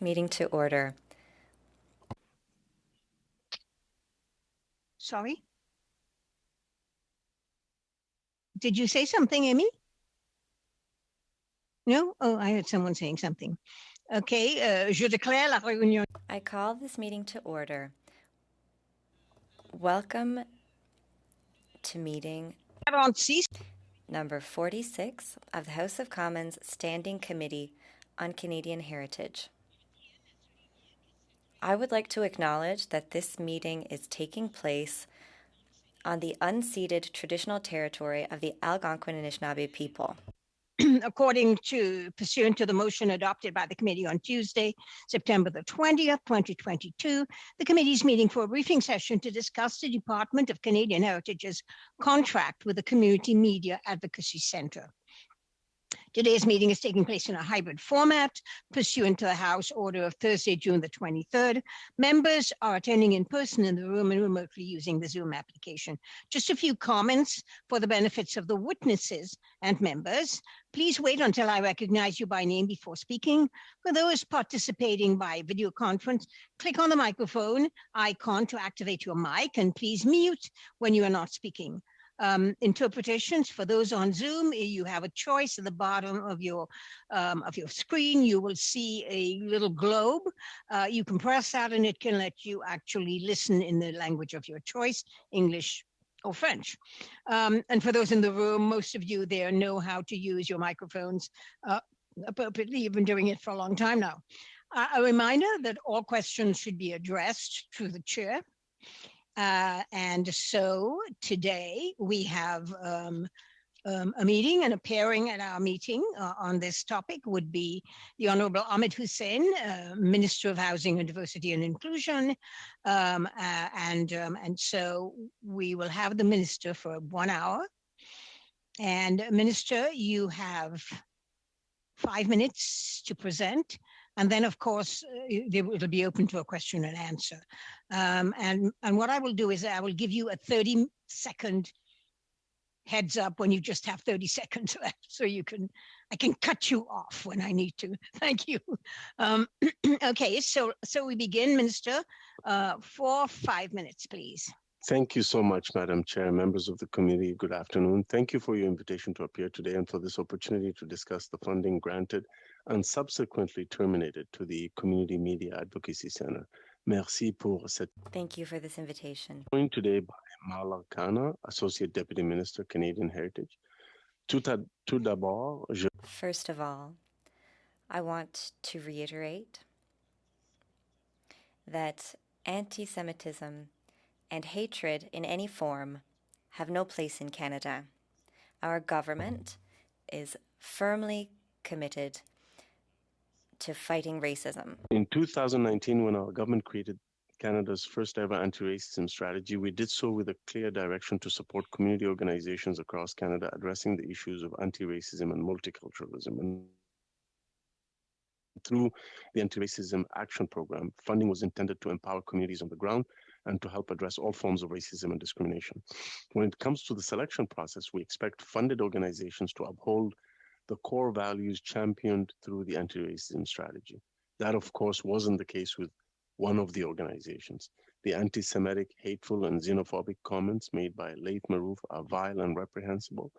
Meeting to order. Sorry? Did you say something, Amy? No? Oh, I heard someone saying something. Okay, je déclare la réunion. I call this meeting to order. Welcome to meeting number 46 of the House of Commons Standing Committee on Canadian Heritage. I would like to acknowledge that this meeting is taking place on the unceded traditional territory of the Algonquin Anishinaabe people. Pursuant to the motion adopted by the committee on Tuesday, September the 20th, 2022, the committee's meeting for a briefing session to discuss the Department of Canadian Heritage's contract with the Community Media Advocacy Centre. Today's meeting is taking place in a hybrid format, pursuant to the House Order of Thursday, June the 23rd. Members are attending in person in the room and remotely using the Zoom application. Just a few comments for the benefits of the witnesses and members. Please wait until I recognize you by name before speaking. For those participating by video conference, click on the microphone icon to activate your mic, and please mute when you are not speaking. Interpretations for those on Zoom, you have a choice at the bottom of your screen. You will see a little globe. You can press that and it can let you actually listen in the language of your choice, English or French. And for those in the room, most of you there know how to use your microphones appropriately. You've been doing it for a long time now. A reminder that all questions should be addressed to the chair. And so today we have a meeting, and a pairing at our meeting on this topic would be the Honorable Ahmed Hussein, Minister of Housing and Diversity and Inclusion. And so we will have the Minister for 1 hour. And Minister, you have 5 minutes to present. And then, of course, it'll be open to a question and answer. And what I will do is I will give you a 30-second heads up when you just have 30 seconds left, so I can cut you off when I need to. Thank you. Okay, so we begin, Minister, for 5 minutes, please. Thank you so much, Madam Chair, members of the committee. Good afternoon. Thank you for your invitation to appear today and for this opportunity to discuss the funding granted and subsequently terminated to the Community Media Advocacy Center. Merci pour cette. Thank you for this invitation. Joined today by Mala Khanna, Associate Deputy Minister, Canadian Heritage. First of all, I want to reiterate that anti-Semitism and hatred in any form have no place in Canada. Our government is firmly committed to fighting racism. In 2019, when our government created Canada's first ever anti-racism strategy, we did so with a clear direction to support community organizations across Canada addressing the issues of anti-racism and multiculturalism. And through the Anti-Racism Action Program, funding was intended to empower communities on the ground and to help address all forms of racism and discrimination. When it comes to the selection process, we expect funded organizations to uphold the core values championed through the anti-racism strategy. That, of course, wasn't the case with one of the organizations. The anti-Semitic, hateful, and xenophobic comments made by Laith Marouf are vile and reprehensible.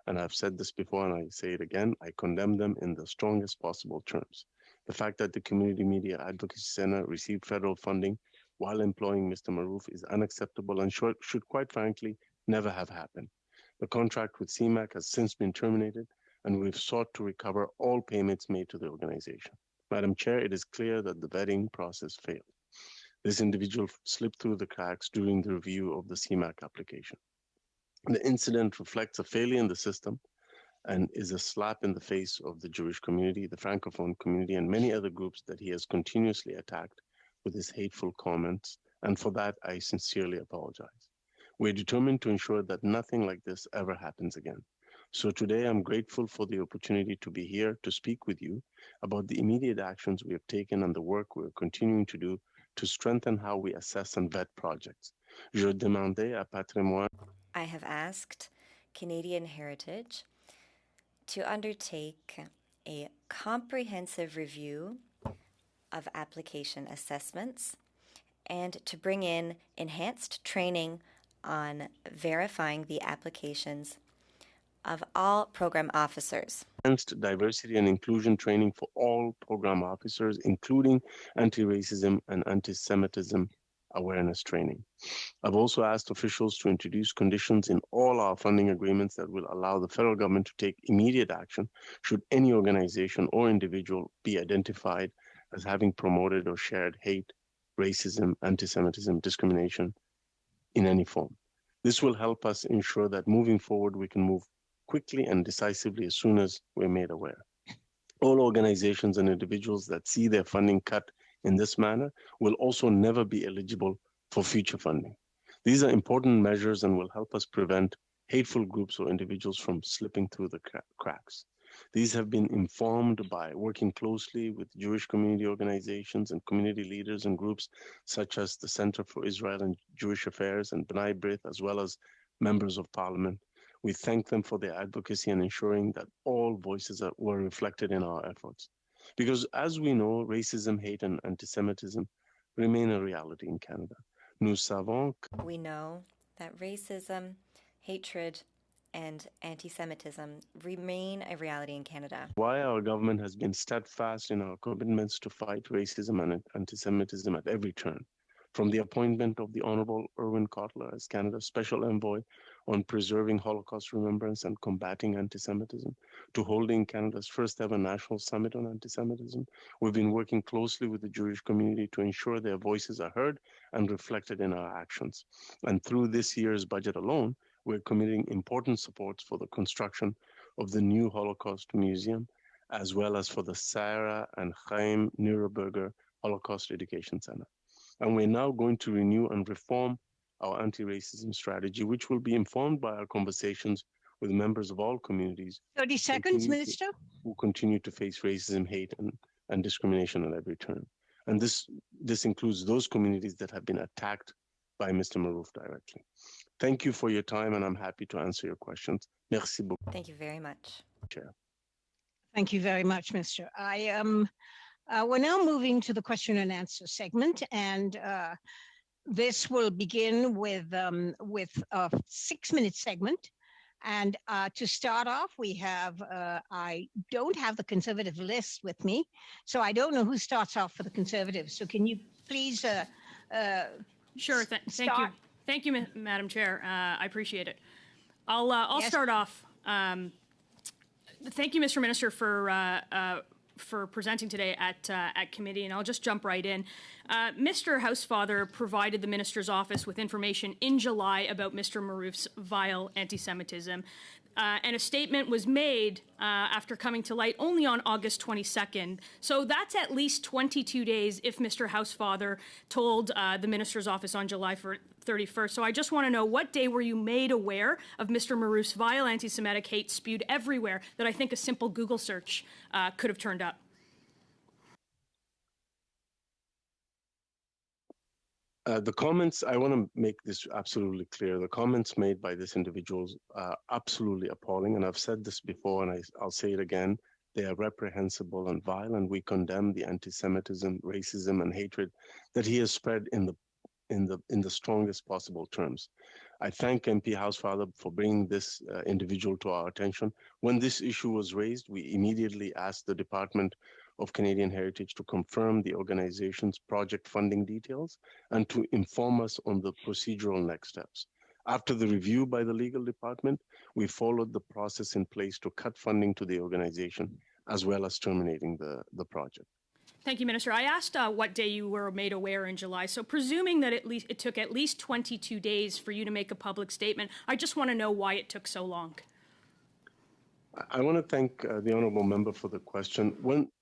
And I've said this before and I say it again, I condemn them in the strongest possible terms. The fact that the Community Media Advocacy Center received federal funding while employing Mr. Marouf is unacceptable and should quite frankly never have happened. The contract with CMAC has since been terminated, and we've sought to recover all payments made to the organization. Madam Chair, it is clear that the vetting process failed. This individual slipped through the cracks during the review of the CMAC application. The incident reflects a failure in the system and is a slap in the face of the Jewish community, the Francophone community, and many other groups that he has continuously attacked with his hateful comments, and for that, I sincerely apologize. We're determined to ensure that nothing like this ever happens again. So today, I'm grateful for the opportunity to be here to speak with you about the immediate actions we have taken and the work we're continuing to do to strengthen how we assess and vet projects. Je demandais à Patrimoine. I have asked Canadian Heritage to undertake a comprehensive review of application assessments and to bring in enhanced training on verifying the applications of all program officers. Enhanced diversity and inclusion training for all program officers, including anti-racism and anti-Semitism awareness training. I've also asked officials to introduce conditions in all our funding agreements that will allow the federal government to take immediate action should any organization or individual be identified as having promoted or shared hate, racism, anti-Semitism, discrimination in any form. This will help us ensure that moving forward, we can move quickly and decisively as soon as we're made aware. All organizations and individuals that see their funding cut in this manner will also never be eligible for future funding. These are important measures and will help us prevent hateful groups or individuals from slipping through the cracks. These have been informed by working closely with Jewish community organizations and community leaders and groups such as the Center for Israel and Jewish Affairs and B'nai B'rith, as well as members of parliament. We thank them for their advocacy and ensuring that all voices were reflected in our efforts. Because as we know, racism, hate, and anti-Semitism remain a reality in Canada. We know that racism, hatred, and anti-Semitism remain a reality in Canada. Why our government has been steadfast in our commitments to fight racism and anti-Semitism at every turn. From the appointment of the Honorable Irwin Cotler as Canada's Special Envoy on preserving Holocaust remembrance and combating anti-Semitism, to holding Canada's first ever National Summit on Anti-Semitism, we've been working closely with the Jewish community to ensure their voices are heard and reflected in our actions. And through this year's budget alone, we're committing important supports for the construction of the new Holocaust Museum, as well as for the Sarah and Chaim Neuberger Holocaust Education Center. And we're now going to renew and reform our anti-racism strategy, which will be informed by our conversations with members of all communities. 30 seconds, Minister. Who continue to face racism, hate, and discrimination at every turn. And this includes those communities that have been attacked by Mr. Marouf directly. Thank you for your time, and I'm happy to answer your questions. Merci beaucoup. Thank you very much. Chair. Thank you very much, Mr. We're now moving to the question and answer segment, and this will begin with a 6-minute segment. And to start off, we have, I don't have the Conservative list with me, so I don't know who starts off for the Conservatives. So can you please Sure, thank you. Thank you, Madam Chair. I appreciate it. I'll start off. Thank you, Mr. Minister, for presenting today at committee, and I'll just jump right in. Mr. Housefather provided the Minister's office with information in July about Mr. Marouf's vile anti-Semitism, and a statement was made after coming to light only on August 22nd. So that's at least 22 days if Mr. Housefather told the Minister's office on July 31st. So I just want to know, what day were you made aware of Mr. Marouf's vile anti-Semitic hate spewed everywhere that I think a simple Google search could have turned up? The comments, I want to make this absolutely clear. The comments made by this individual are absolutely appalling. And I've said this before, and I'll say it again. They are reprehensible and vile, and we condemn the anti-Semitism, racism, and hatred that he has spread in the strongest possible terms. I thank MP Housefather for bringing this individual to our attention. When this issue was raised, we immediately asked the Department of Canadian Heritage to confirm the organization's project funding details and to inform us on the procedural next steps. After the review by the legal department, we followed the process in place to cut funding to the organization, as well as terminating the project. Thank you, Minister. I asked what day you were made aware in July. So presuming that it took at least 22 days for you to make a public statement, I just want to know why it took so long. I want to thank the honourable member for the question.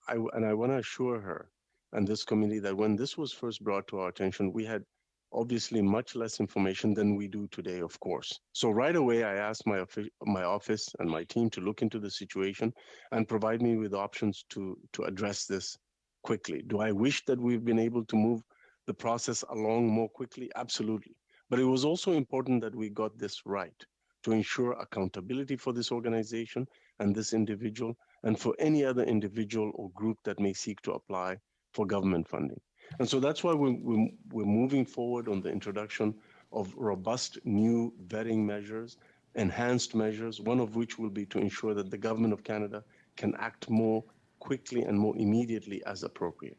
I want to assure her and this committee that when this was first brought to our attention, we had obviously much less information than we do today, of course. So right away, I asked my office and my team to look into the situation and provide me with options to address this quickly. Do I wish that we've been able to move the process along more quickly? Absolutely. But it was also important that we got this right to ensure accountability for this organization and this individual, and for any other individual or group that may seek to apply for government funding. And so that's why we're moving forward on the introduction of robust new vetting measures, enhanced measures, one of which will be to ensure that the government of Canada can act more quickly and more immediately as appropriate.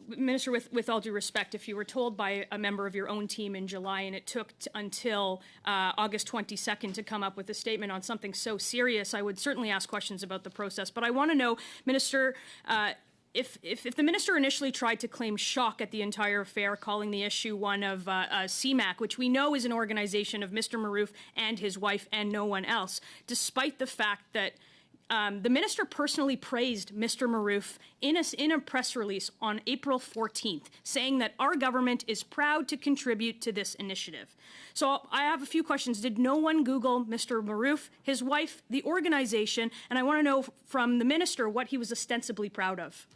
Minister, with all due respect, if you were told by a member of your own team in July and it took until August 22nd to come up with a statement on something so serious, I would certainly ask questions about the process. But I want to know, Minister, if the minister initially tried to claim shock at the entire affair, calling the issue one of CMAC, which we know is an organization of Mr. Maroof and his wife and no one else, despite the fact that the minister personally praised Mr. Maroof in a press release on April 14th, saying that our government is proud to contribute to this initiative. So I have a few questions. Did no one Google Mr. Maroof, his wife, the organization? And I want to know from the minister what he was ostensibly proud of.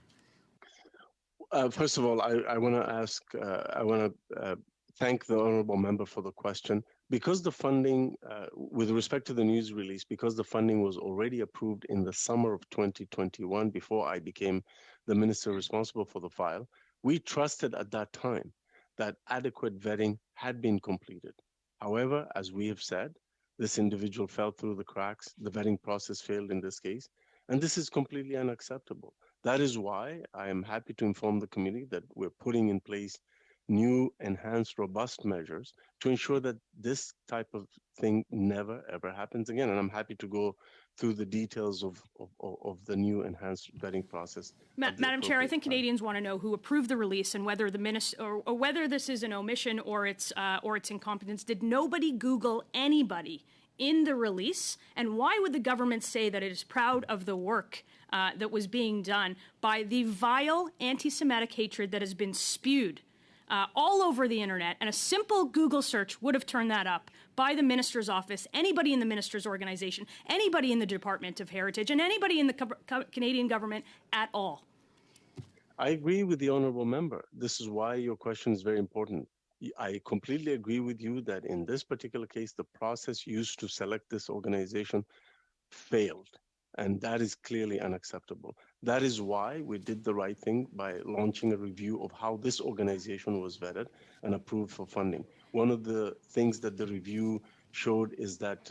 First of all, I want to thank the honourable member for the question. Because the funding, with respect to the news release, because the funding was already approved in the summer of 2021, before I became the minister responsible for the file, we trusted at that time that adequate vetting had been completed. However, as we have said, this individual fell through the cracks. The vetting process failed in this case, and this is completely unacceptable. That is why I am happy to inform the committee that we're putting in place new, enhanced, robust measures to ensure that this type of thing never, ever happens again. And I'm happy to go through the details of the new enhanced vetting process. Madam Chair, I think Canadians want to know who approved the release and whether the minister, or whether this is an omission or it's incompetence. Did nobody Google anybody in the release? And why would the government say that it is proud of the work that was being done by the vile anti-Semitic hatred that has been spewed all over the internet? And a simple Google search would have turned that up by the minister's office, anybody in the minister's organization, anybody in the Department of Heritage, and anybody in the Canadian government at all. I agree with the honourable member. This is why your question is very important. I completely agree with you that in this particular case, the process used to select this organization failed. And that is clearly unacceptable. That is why we did the right thing by launching a review of how this organization was vetted and approved for funding. One of the things that the review showed is that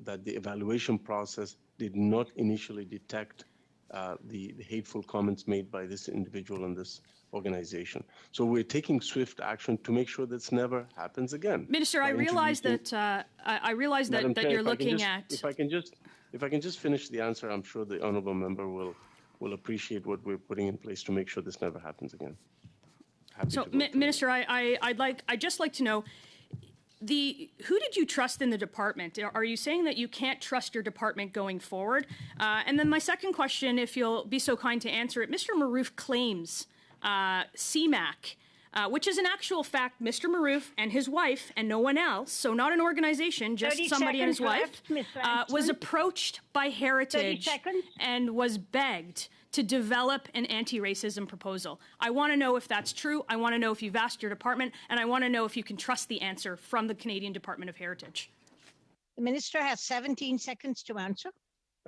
that the evaluation process did not initially detect the hateful comments made by this individual and this organization. So we're taking swift action to make sure this never happens again. Minister, I realize that you're looking at. If I can just finish the answer, I'm sure the honourable member will appreciate what we're putting in place to make sure this never happens again. So, Minister, I'd just like to know, who did you trust in the department? Are you saying that you can't trust your department going forward? And then my second question, if you'll be so kind to answer it, Mr. Maroof claims CMAC, which is in actual fact Mr. Maroof and his wife and no one else, so not an organization, just somebody and his wife, was approached by Heritage and was begged to develop an anti-racism proposal. I want to know if that's true. I want to know if you've asked your department, and I want to know if you can trust the answer from the Canadian Department of Heritage. The minister has 17 seconds to answer.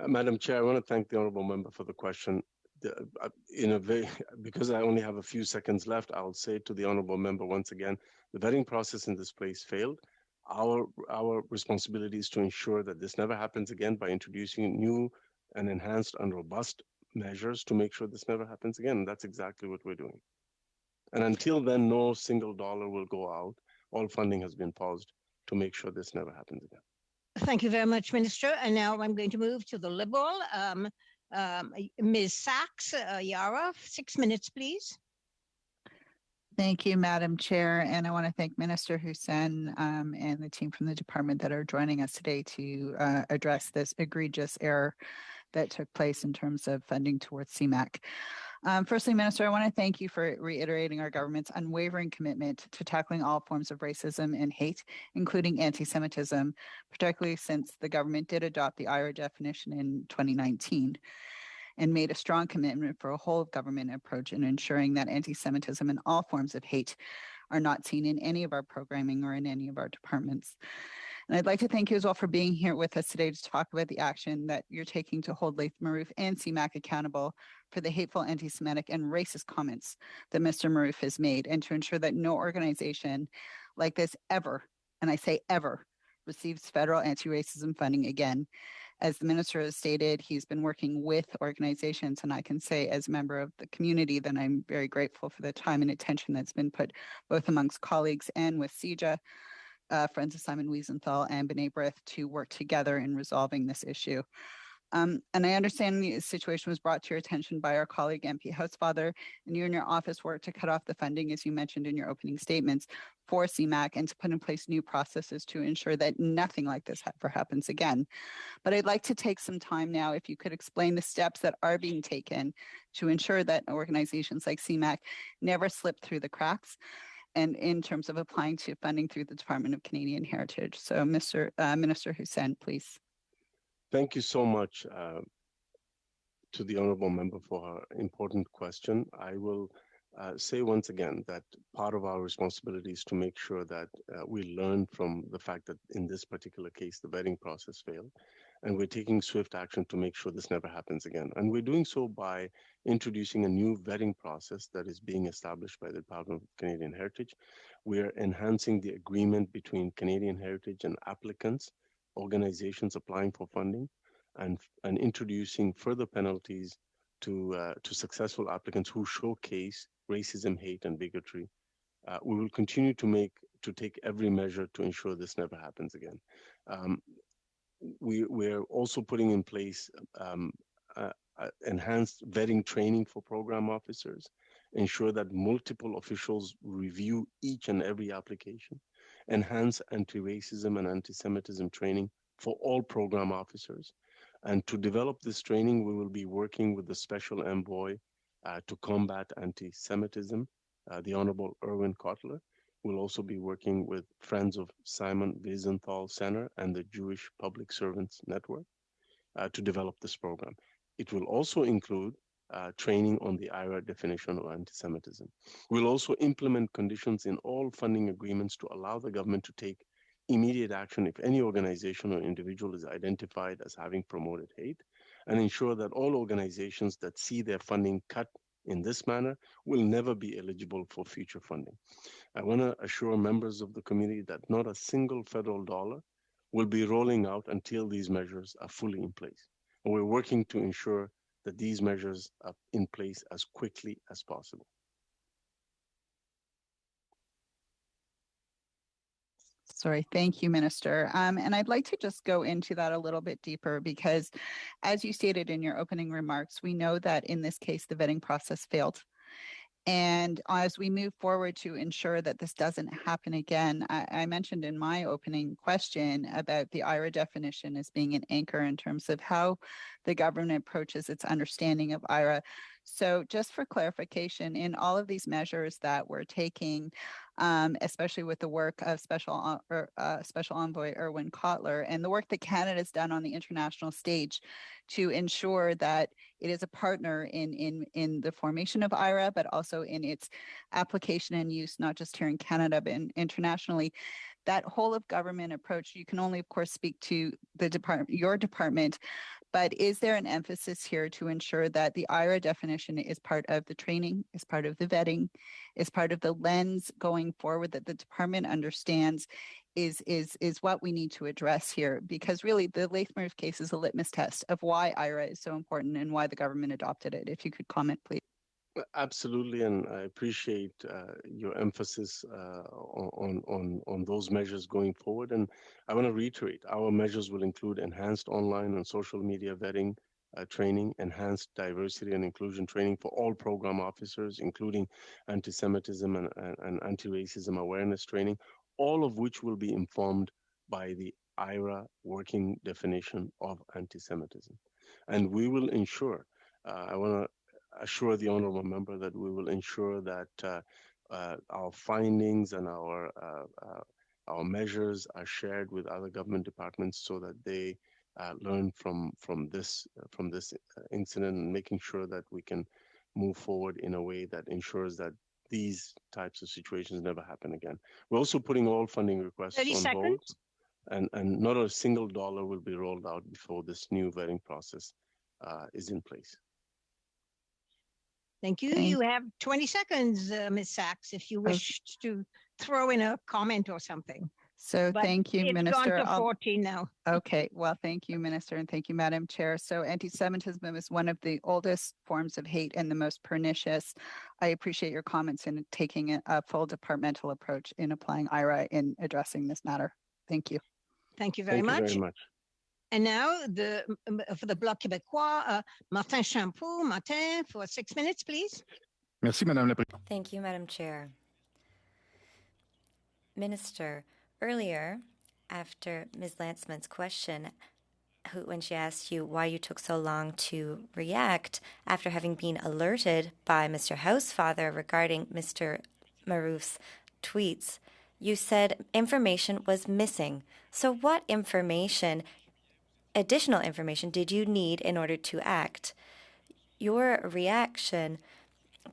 Madam Chair, I want to thank the honourable member for the question. Because I only have a few seconds left, I'll say to the honourable member once again, the vetting process in this place failed. Our responsibility is to ensure that this never happens again by introducing new and enhanced and robust measures to make sure this never happens again. And that's exactly what we're doing. And until then, no single dollar will go out. All funding has been paused to make sure this never happens again. Thank you very much, Minister. And now I'm going to move to the Liberal. Ms. Sachs, Yara, 6 minutes, please. Thank you, Madam Chair. And I want to thank Minister Hussein and the team from the department that are joining us today to address this egregious error that took place in terms of funding towards CMAC. Firstly, Minister, I want to thank you for reiterating our government's unwavering commitment to tackling all forms of racism and hate, including anti-Semitism, particularly since the government did adopt the IRA definition in 2019 and made a strong commitment for a whole of government approach in ensuring that anti-Semitism and all forms of hate are not seen in any of our programming or in any of our departments. And I'd like to thank you as well for being here with us today to talk about the action that you're taking to hold Laith Marouf and CMAC accountable for the hateful, anti-Semitic, and racist comments that Mr. Marouf has made, and to ensure that no organization like this ever, and I say ever, receives federal anti-racism funding again. As the minister has stated, he's been working with organizations, and I can say as a member of the community that I'm very grateful for the time and attention that's been put both amongst colleagues and with CJA, Friends of Simon Wiesenthal and B'nai B'rith, to work together in resolving this issue. And I understand the situation was brought to your attention by our colleague MP Housefather, and you and your office worked to cut off the funding, as you mentioned in your opening statements, for CMAC, and to put in place new processes to ensure that nothing like this ever happens again. But I'd like to take some time now, if you could explain the steps that are being taken to ensure that organizations like CMAC never slip through the cracks, and in terms of applying to funding through the Department of Canadian Heritage. So Minister Hussen, please. Thank you so much to the honorable member for her important question. I will say once again that part of our responsibility is to make sure that we learn from the fact that in this particular case, the vetting process failed, and we're taking swift action to make sure this never happens again. And we're doing so by introducing a new vetting process that is being established by the Department of Canadian Heritage. We are enhancing the agreement between Canadian Heritage and applicants, organizations applying for funding, and introducing further penalties to successful applicants who showcase racism, hate, and bigotry. We will continue to take every measure to ensure this never happens again. We're also putting in place enhanced vetting training for program officers, ensure that multiple officials review each and every application, enhance anti-racism and anti-Semitism training for all program officers. And to develop this training, we will be working with the Special Envoy to combat anti-Semitism, the Honorable Erwin Kotler. We'll also be working with Friends of Simon Wiesenthal Center and the Jewish Public Servants Network to develop this program. It will also include training on the IRA definition of anti-Semitism. We'll also implement conditions in all funding agreements to allow the government to take immediate action if any organization or individual is identified as having promoted hate, and ensure that all organizations that see their funding cut in this manner will never be eligible for future funding. I want to assure members of the community that not a single federal dollar will be rolling out until these measures are fully in place. And we're working to ensure that these measures are in place as quickly as possible. Sorry, thank you, Minister. And I'd like to just go into that a little bit deeper because, as you stated in your opening remarks, we know that in this case, the vetting process failed. And as we move forward to ensure that this doesn't happen again, I mentioned in my opening question about the IRA definition as being an anchor in terms of how the government approaches its understanding of IRA. So just for clarification, in all of these measures that we're taking, especially with the work of Special Envoy Erwin Kotler and the work that Canada's done on the international stage to ensure that it is a partner in the formation of IRA, but also in its application and use, not just here in Canada, but internationally. That whole of government approach, you can only, of course, speak to the department, your department, but is there an emphasis here to ensure that the IRA definition is part of the training, is part of the vetting, is part of the lens going forward that the department understands is what we need to address here? Because really the Laith Marouf case is a litmus test of why IRA is so important and why the government adopted it. If you could comment, please. Absolutely, and I appreciate your emphasis on those measures going forward. And I want to reiterate, our measures will include enhanced online and social media vetting training, enhanced diversity and inclusion training for all program officers, including anti-Semitism and anti-racism awareness training, all of which will be informed by the IRA working definition of anti-Semitism. And we will ensure, I want to assure the honorable member that we will ensure that our findings and our measures are shared with other government departments so that they learn from this incident, and making sure that we can move forward in a way that ensures that these types of situations never happen again. We're also putting all funding requests 30 on seconds. hold. and not a single dollar will be rolled out before this new vetting process is in place. Thank you. You have 20 seconds, Ms. Sachs, if you wish to throw in a comment or something. So But thank you, it's Minister. gone to 14 now. Okay, well, thank you, Minister, and thank you, Madam Chair. So anti-Semitism is one of the oldest forms of hate and the most pernicious. I appreciate your comments in taking a full departmental approach in applying IRA in addressing this matter. Thank you. Thank you very much. Thank you very much. And now for the Bloc Québécois, Martin Champoux. Martin, for 6 minutes, please. Merci, Madame la Présidente. Thank you, Madam Chair. Minister, earlier, after Ms. Lanceman's question, when she asked you why you took so long to react after having been alerted by Mr. Housefather regarding Mr. Marouf's tweets, you said information was missing. So what information, additional information, did you need in order to act? Your reaction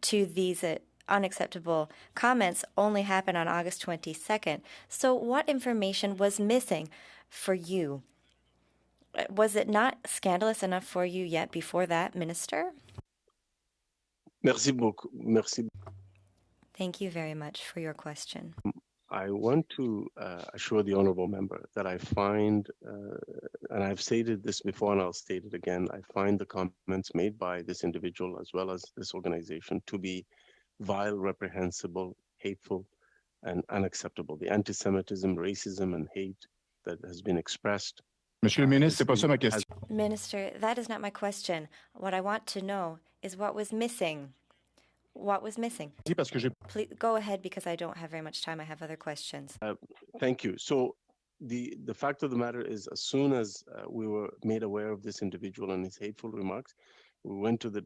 to these unacceptable comments only happened on August 22nd. So what information was missing for you? Was it not scandalous enough for you yet before that, Minister? Merci beaucoup. Merci. Thank you very much for your question. I want to assure the honorable member that I find, and I've stated this before and I'll state it again, I find the comments made by this individual as well as this organization to be vile, reprehensible, hateful, and unacceptable. The anti-Semitism, racism, and hate that has been expressed. Monsieur le ministre, c'est pas ça ma question. Minister, that is not my question. What I want to know is what was missing. What was missing? Parce que Please go ahead because I don't have very much time. I have other questions. Thank you. So the fact of the matter is, as soon as we were made aware of this individual and his hateful remarks, we went to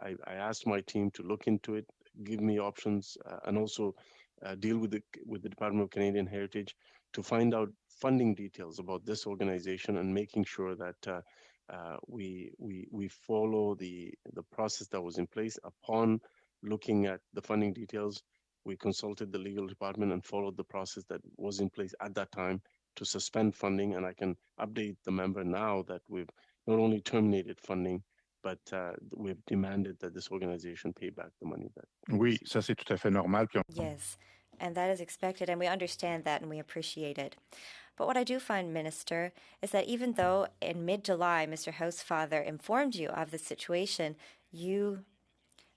I asked my team to look into it, give me options, and also deal with the Department of Canadian Heritage to find out funding details about this organization and making sure that we follow the process that was in place. Upon looking at the funding details, we consulted the legal department and followed the process that was in place at that time to suspend funding. And I can update the member now that we've not only terminated funding, but we've demanded that this organization pay back the money that. Oui, ça c'est tout à fait normal. Yes, and that is expected, and we understand that, and we appreciate it. But what I do find, Minister, is that even though in mid-July, Mr. Housefather informed you of the situation, you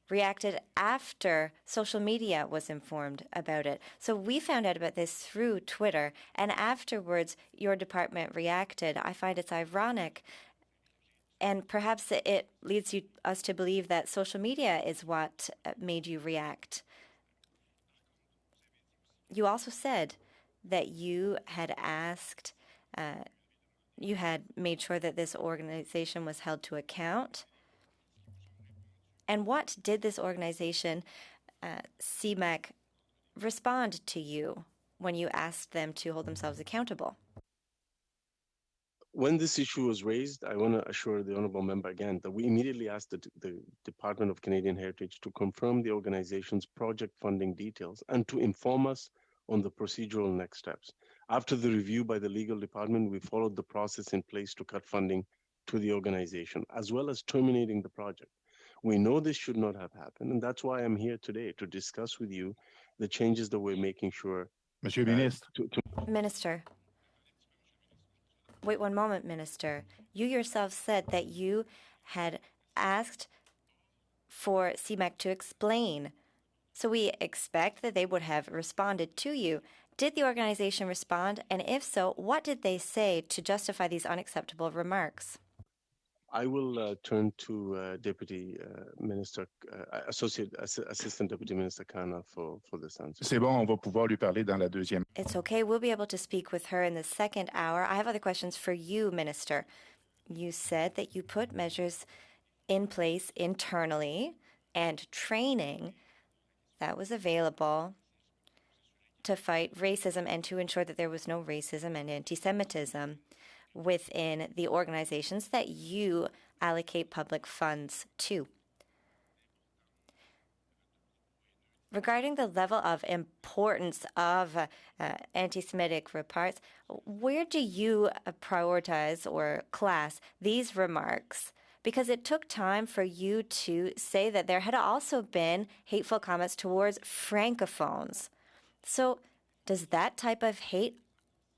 reacted after social media was informed about it. So we found out about this through Twitter, and afterwards your department reacted. I find it's ironic, and perhaps it leads us to believe that social media is what made you react. You also said that you had asked, you had made sure that this organization was held to account. And what did this organization, CMAC, respond to you when you asked them to hold themselves accountable? When this issue was raised, I want to assure the honorable member again that we immediately asked the Department of Canadian Heritage to confirm the organization's project funding details and to inform us on the procedural next steps. After the review by the legal department, we followed the process in place to cut funding to the organization, as well as terminating the project. We know this should not have happened, and that's why I'm here today to discuss with you the changes that we're making sure. Monsieur le ministre. Minister. Wait one moment, Minister. You yourself said that you had asked for CMAC to explain. So we expect that they would have responded to you. Did the organization respond? And if so, what did they say to justify these unacceptable remarks? I will turn to Deputy Minister, Assistant Deputy Minister Kana for this answer. C'est bon, on va pouvoir lui parler dans la deuxième. It's okay. We'll be able to speak with her in the second hour. I have other questions for you, Minister. You said that you put measures in place internally and training that was available to fight racism and to ensure that there was no racism and anti-Semitism within the organizations that you allocate public funds to. regarding the level of importance of anti-Semitic remarks, where do you prioritize or class these remarks? Because it took time for you to say that there had also been hateful comments towards Francophones. So does that type of hate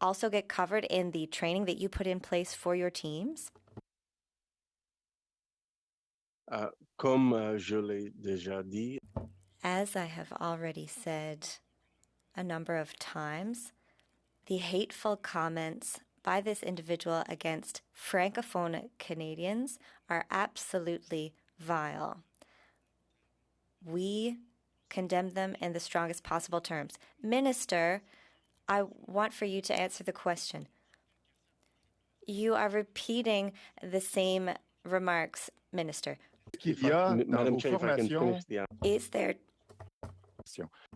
also get covered in the training that you put in place for your teams? Comme je l'ai déjà dit, As I have already said a number of times, the hateful comments by this individual against Francophone Canadians are absolutely vile. We condemn them in the strongest possible terms. Minister, I want for you to answer the question. You are repeating the same remarks, Minister. Qu'il y a dans Madam vos Chair, if I can formations. finish the Is there...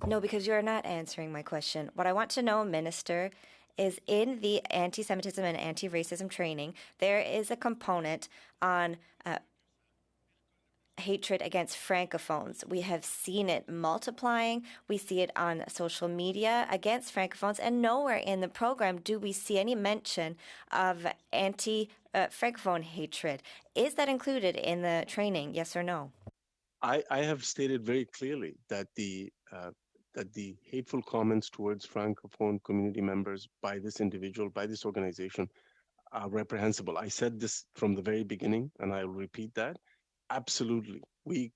No, because you're not answering my question. What I want to know, Minister, is in the anti-Semitism and anti-racism training, there is a component on hatred against Francophones. We have seen it multiplying. We see it on social media against Francophones, and nowhere in the program do we see any mention of anti-Francophone hatred. Is that included in the training, yes or no? I have stated very clearly that the hateful comments towards Francophone community members by this individual, by this organization, are reprehensible. I said this from the very beginning, and I'll repeat that. Absolutely. We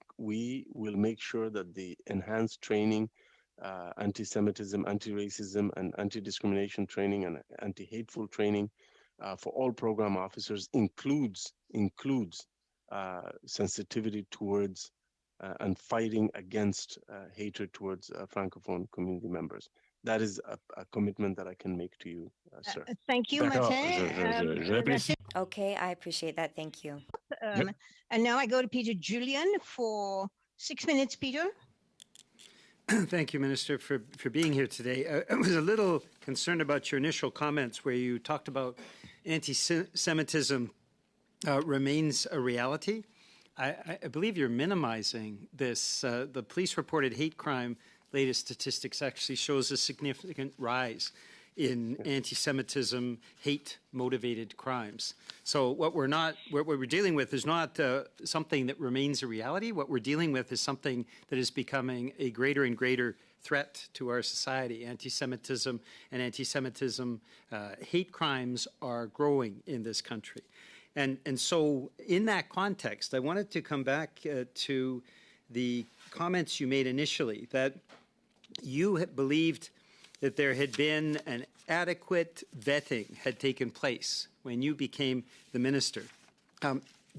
will make sure that the enhanced training, anti-Semitism, anti-racism, and anti-discrimination training and anti-hateful training for all program officers includes sensitivity towards and fighting against hatred towards Francophone community members. That is a commitment that I can make to you, sir. Thank you, D'accord, Martin. j'apprécie. Okay, I appreciate that. Thank you. And now I go to Peter Julian for 6 minutes, Peter. Thank you, Minister, for being here today. I was a little concerned about your initial comments where you talked about anti-Semitism remains a reality. I believe you're minimizing this. The police-reported hate crime latest statistics actually shows a significant rise in anti-Semitism, hate-motivated crimes. So what we're dealing with is not something that remains a reality. What we're dealing with is something that is becoming a greater and greater threat to our society. Anti-Semitism and anti-Semitism hate crimes are growing in this country. And so in that context, I wanted to come back to the comments you made initially, that you had believed that there had been an adequate vetting had taken place when you became the minister.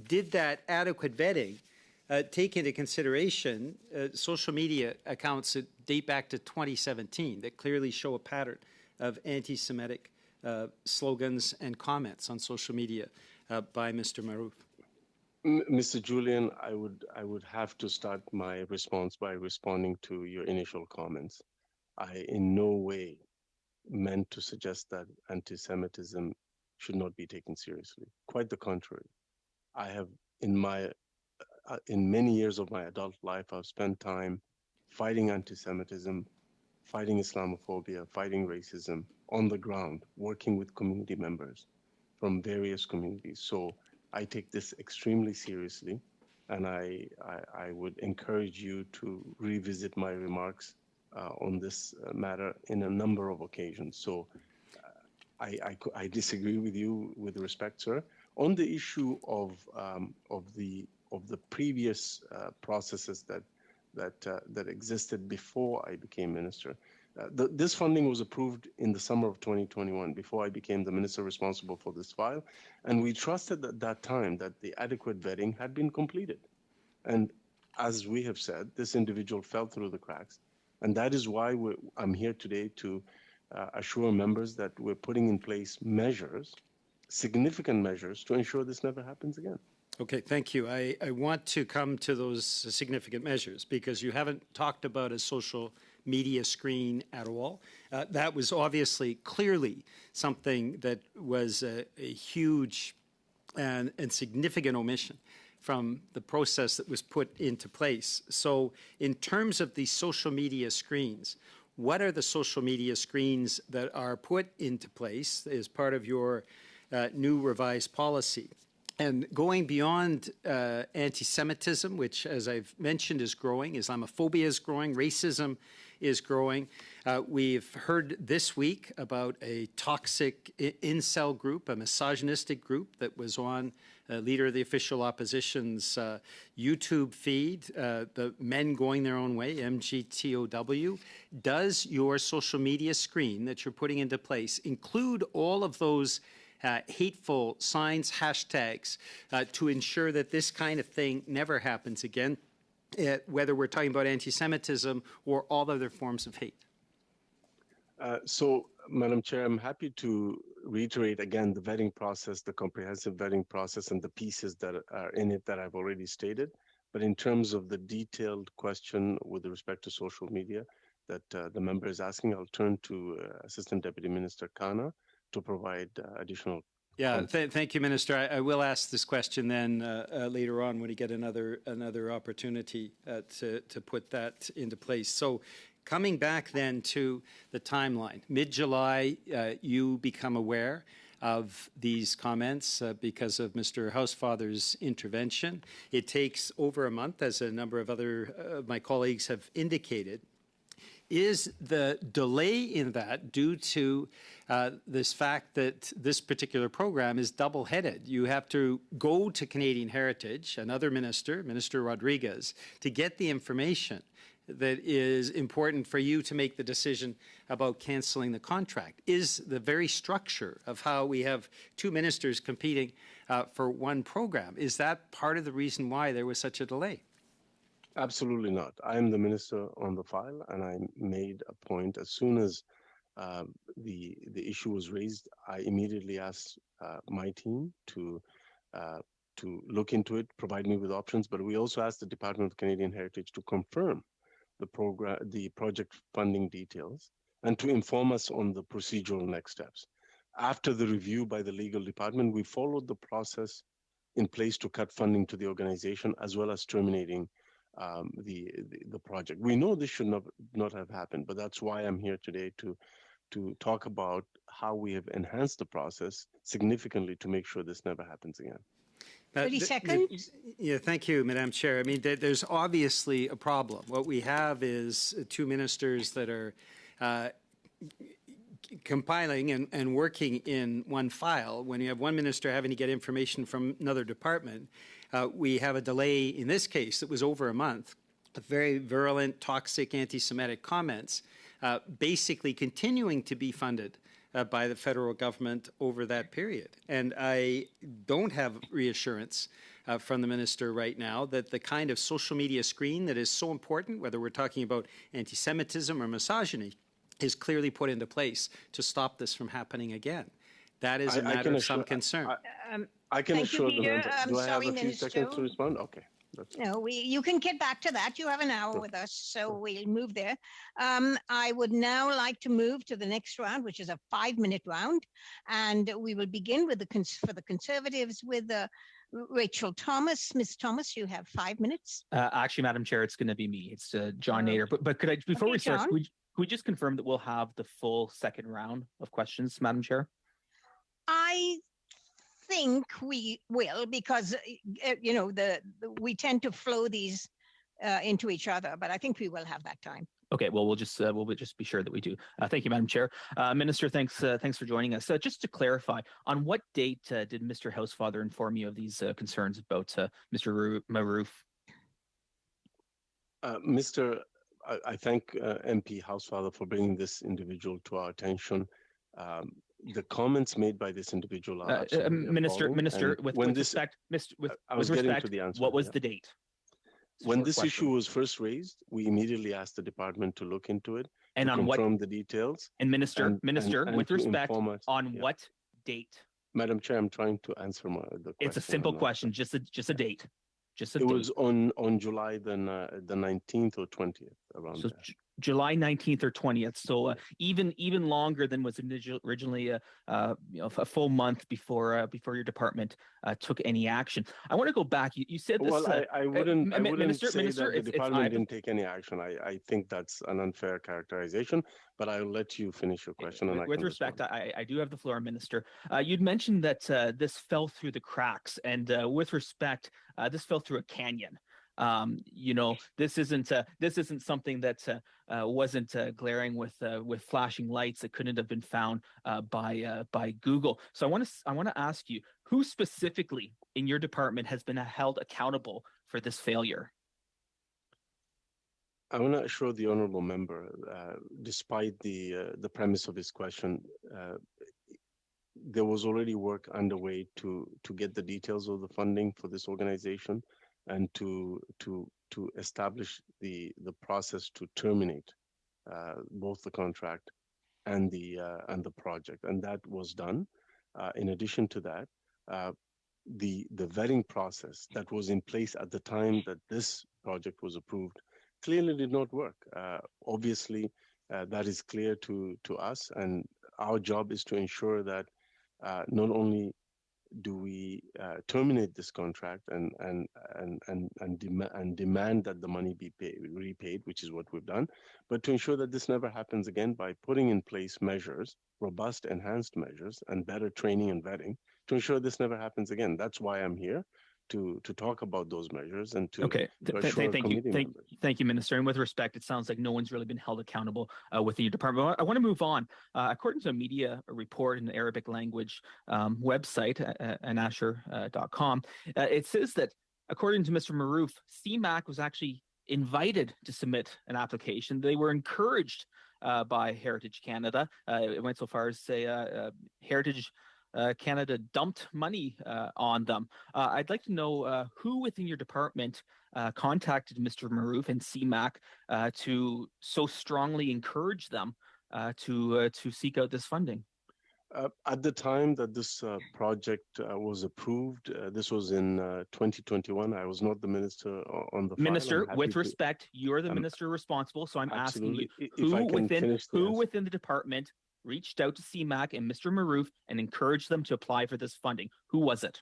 Did that adequate vetting take into consideration social media accounts that date back to 2017 that clearly show a pattern of anti-Semitic slogans and comments on social media by Mr. Marouf? Mr. Julian, I would have to start my response by responding to your initial comments. I in no way meant to suggest that anti-Semitism should not be taken seriously. Quite the contrary. I have, in many years of my adult life, I've spent time fighting anti-Semitism, fighting Islamophobia, fighting racism on the ground, working with community members from various communities. So I take this extremely seriously, and I would encourage you to revisit my remarks on this matter in a number of occasions. So I disagree with you with respect, sir. On the issue of the previous processes that existed before I became minister, this funding was approved in the summer of 2021, before I became the minister responsible for this file, and we trusted at that time that the adequate vetting had been completed. And as we have said, this individual fell through the cracks, and that is why I'm here today to assure members that we're putting in place measures, significant measures, to ensure this never happens again. Okay, thank you. I want to come to those significant measures because you haven't talked about a social media screen at all. That was obviously clearly something that was a huge and significant omission from the process that was put into place. So in terms of the social media screens, what are the social media screens that are put into place as part of your new revised policy? And going beyond anti-Semitism, which, as I've mentioned, is growing, Islamophobia is growing, racism is growing. We've heard this week about a toxic incel group, a misogynistic group that was on leader of the official opposition's YouTube feed, the Men Going Their Own Way, MGTOW. Does your social media screen that you're putting into place include all of those hateful signs, hashtags, to ensure that this kind of thing never happens again, whether we're talking about anti-Semitism or all other forms of hate? So, Madam Chair, I'm happy to reiterate again the vetting process, the comprehensive vetting process, and the pieces that are in it that I've already stated. But in terms of the detailed question with respect to social media that the member is asking, I'll turn to Assistant Deputy Minister Khanna to provide additional. Yeah, thank you, Minister. I will ask this question then later on when we get another opportunity to put that into place. So, coming back then to the timeline, mid-July, you become aware of these comments because of Mr. Housefather's intervention. It takes over a month, as a number of other of my colleagues have indicated. Is the delay in that due to this fact that this particular program is double-headed? You have to go to Canadian Heritage, another minister, Minister Rodriguez, to get the information that is important for you to make the decision about cancelling the contract. Is the very structure of how we have two ministers competing for one program, is that part of the reason why there was such a delay? Absolutely not. I am the minister on the file, and I made a point as soon as the issue was raised. I immediately asked my team to look into it, provide me with options. But we also asked the Department of Canadian Heritage to confirm the project funding details and to inform us on the procedural next steps. After the review by the legal department, we followed the process in place to cut funding to the organization, as well as terminating the project. We know this should not have happened, but that's why I'm here today to talk about how we have enhanced the process significantly to make sure this never happens again. 30 seconds. Yeah, thank you, Madam Chair. I mean, there's obviously a problem. What we have is two ministers that are compiling and working in one file. When you have one minister having to get information from another department, we have a delay in this case that was over a month, with very virulent, toxic, anti-Semitic comments, basically continuing to be funded by the federal government over that period. And I don't have reassurance from the minister right now that the kind of social media screen that is so important, whether we're talking about anti-Semitism or misogyny, is clearly put into place to stop this from happening again. That is a matter of some concern. I can assure the member. Do I have sorry, a few seconds to respond? Okay. No, you can get back to that. You have an hour with us, so we'll move there. I would now like to move to the next round, which is a 5-minute round, and we will begin with for the Conservatives with Rachel Thomas. Ms. Thomas, you have 5 minutes. Actually, Madam Chair, it's going to be me. It's John Nader. But could I, before we start, could we just confirm that we'll have the full second round of questions, Madam Chair? I think we will, because we tend to flow these into each other, but I think we will have that time. Okay, well, we'll just be sure that we do. Thank you, Madam Chair. Minister, thanks for joining us. Just to clarify, on what date did Mr. Housefather inform you of these concerns about Mr. Maroof? I thank MP Housefather for bringing this individual to our attention. The comments made by this individual are Minister, with respect, what was the date? When this issue was first raised, we immediately asked the department to look into it and to confirm the details. And Minister, with respect, on what date? Madam Chair, I'm trying to answer the question. It's a simple question, just a date. Just a date. Was on July the 19th or 20th, around so there. July 19th or 20th. So even longer than was originally a full month before your department took any action. I want to go back. You said this. Well, I wouldn't Minister, say that the department it's didn't take any action. I think that's an unfair characterization, but I'll let you finish your question. And with respect, I do have the floor, Minister. You'd mentioned that this fell through the cracks, and with respect, this fell through a canyon. This isn't something that wasn't glaring with flashing lights that couldn't have been found by Google. So I want to ask you, who specifically in your department has been held accountable for this failure? I want to assure the honourable member, despite the premise of his question, there was already work underway to get the details of the funding for this organization and to establish the process to terminate both the contract and the project, and that was done. In addition to that, the vetting process that was in place at the time that this project was approved clearly did not work. Obviously, that is clear to us, and our job is to ensure that not only do we terminate this contract and demand that the money be repaid, which is what we've done, but to ensure that this never happens again by putting in place measures, robust, enhanced measures, and better training and vetting to ensure this never happens again. That's why I'm here, to talk about those measures and to assure committee members. Thank you, Minister. And with respect, it sounds like no one's really been held accountable within your department. I want to move on. According to a media report in the Arabic language website, anashir.com, it says that according to Mr. Marouf, CMAC was actually invited to submit an application. They were encouraged by Heritage Canada. It went so far as to say Heritage Canada dumped money on them. I'd like to know who within your department contacted Mr. Marouf and CMAC to so strongly encourage them to seek out this funding. At the time that this project was approved, this was in 2021. I was not the minister on the Minister, with respect, you're the minister responsible, so I'm asking you who within the department reached out to CMAC and Mr. Marouf and encouraged them to apply for this funding. Who was it?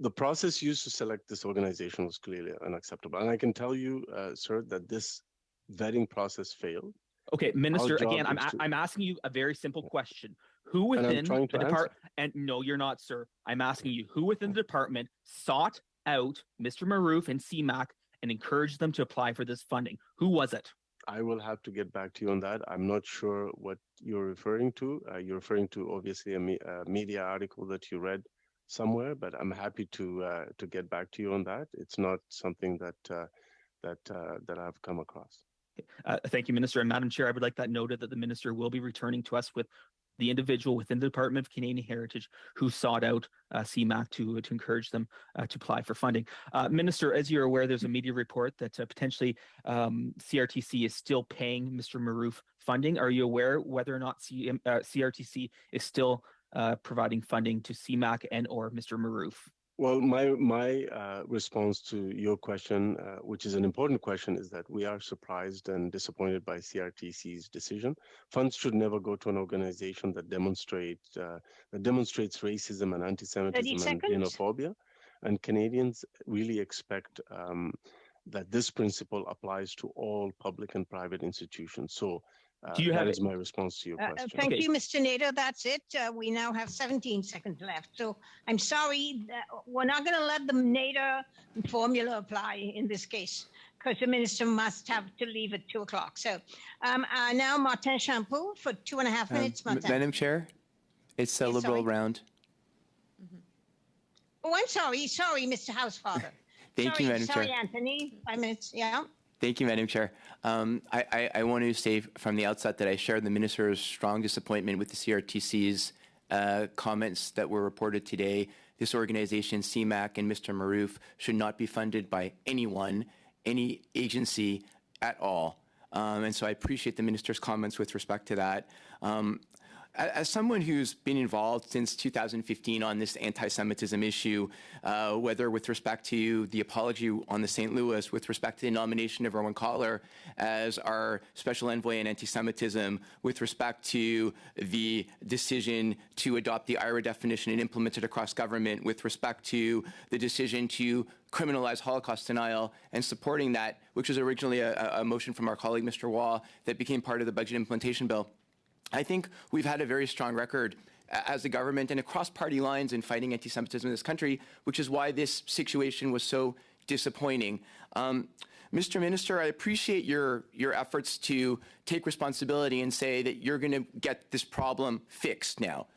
The process used to select this organization was clearly unacceptable. And I can tell you, sir, that this vetting process failed. Okay, Minister, again, I'm asking you a very simple question. Who within the department, and no, you're not, sir. I'm asking you, who within the department sought out Mr. Marouf and CMAC and encouraged them to apply for this funding? Who was it? I will have to get back to you on that. I'm not sure what you're referring to. You're referring to obviously a media article that you read somewhere, but I'm happy to get back to you on that. It's not something that I've come across. Thank you, Minister. And Madam Chair, I would like that noted that the Minister will be returning to us with the individual within the Department of Canadian Heritage who sought out CMAC to encourage them to apply for funding. Minister, as you're aware, there's a media report that potentially CRTC is still paying Mr. Marouf funding. Are you aware whether or not CRTC is still providing funding to CMAC and or Mr. Marouf? Well, my response to your question, which is an important question, is that we are surprised and disappointed by CRTC's decision. Funds should never go to an organization that demonstrates racism and anti-Semitism and xenophobia. And Canadians really expect that this principle applies to all public and private institutions. So that is my response to your question. Thank you, Mr. Nader. That's it. We now have 17 seconds left. So I'm sorry, we're not going to let the Nader formula apply in this case because the minister must have to leave at 2 o'clock. So now Martin Champeau for 2.5 minutes. Madam Chair, it's a Liberal round. Mm-hmm. Oh, I'm sorry, Mr. Housefather. Thank you, Madam Chair. Sorry, Anthony. 5 minutes, yeah. Thank you, Madam Chair. I want to say from the outset that I share the Minister's strong disappointment with the CRTC's comments that were reported today. This organization, CMAC and Mr. Marouf, should not be funded by anyone, any agency at all. And so I appreciate the Minister's comments with respect to that. as someone who's been involved since 2015 on this anti-Semitism issue, whether with respect to the apology on the St. Louis, with respect to the nomination of Erwin Kotler as our special envoy on anti-Semitism, with respect to the decision to adopt the IRA definition and implement it across government, with respect to the decision to criminalize Holocaust denial and supporting that, which was originally a motion from our colleague, Mr. Waugh, that became part of the budget implementation bill. I think we've had a very strong record as a government and across party lines in fighting anti-Semitism in this country, which is why this situation was so disappointing. Mr. Minister, I appreciate your efforts to take responsibility and say that you're going to get this problem fixed now,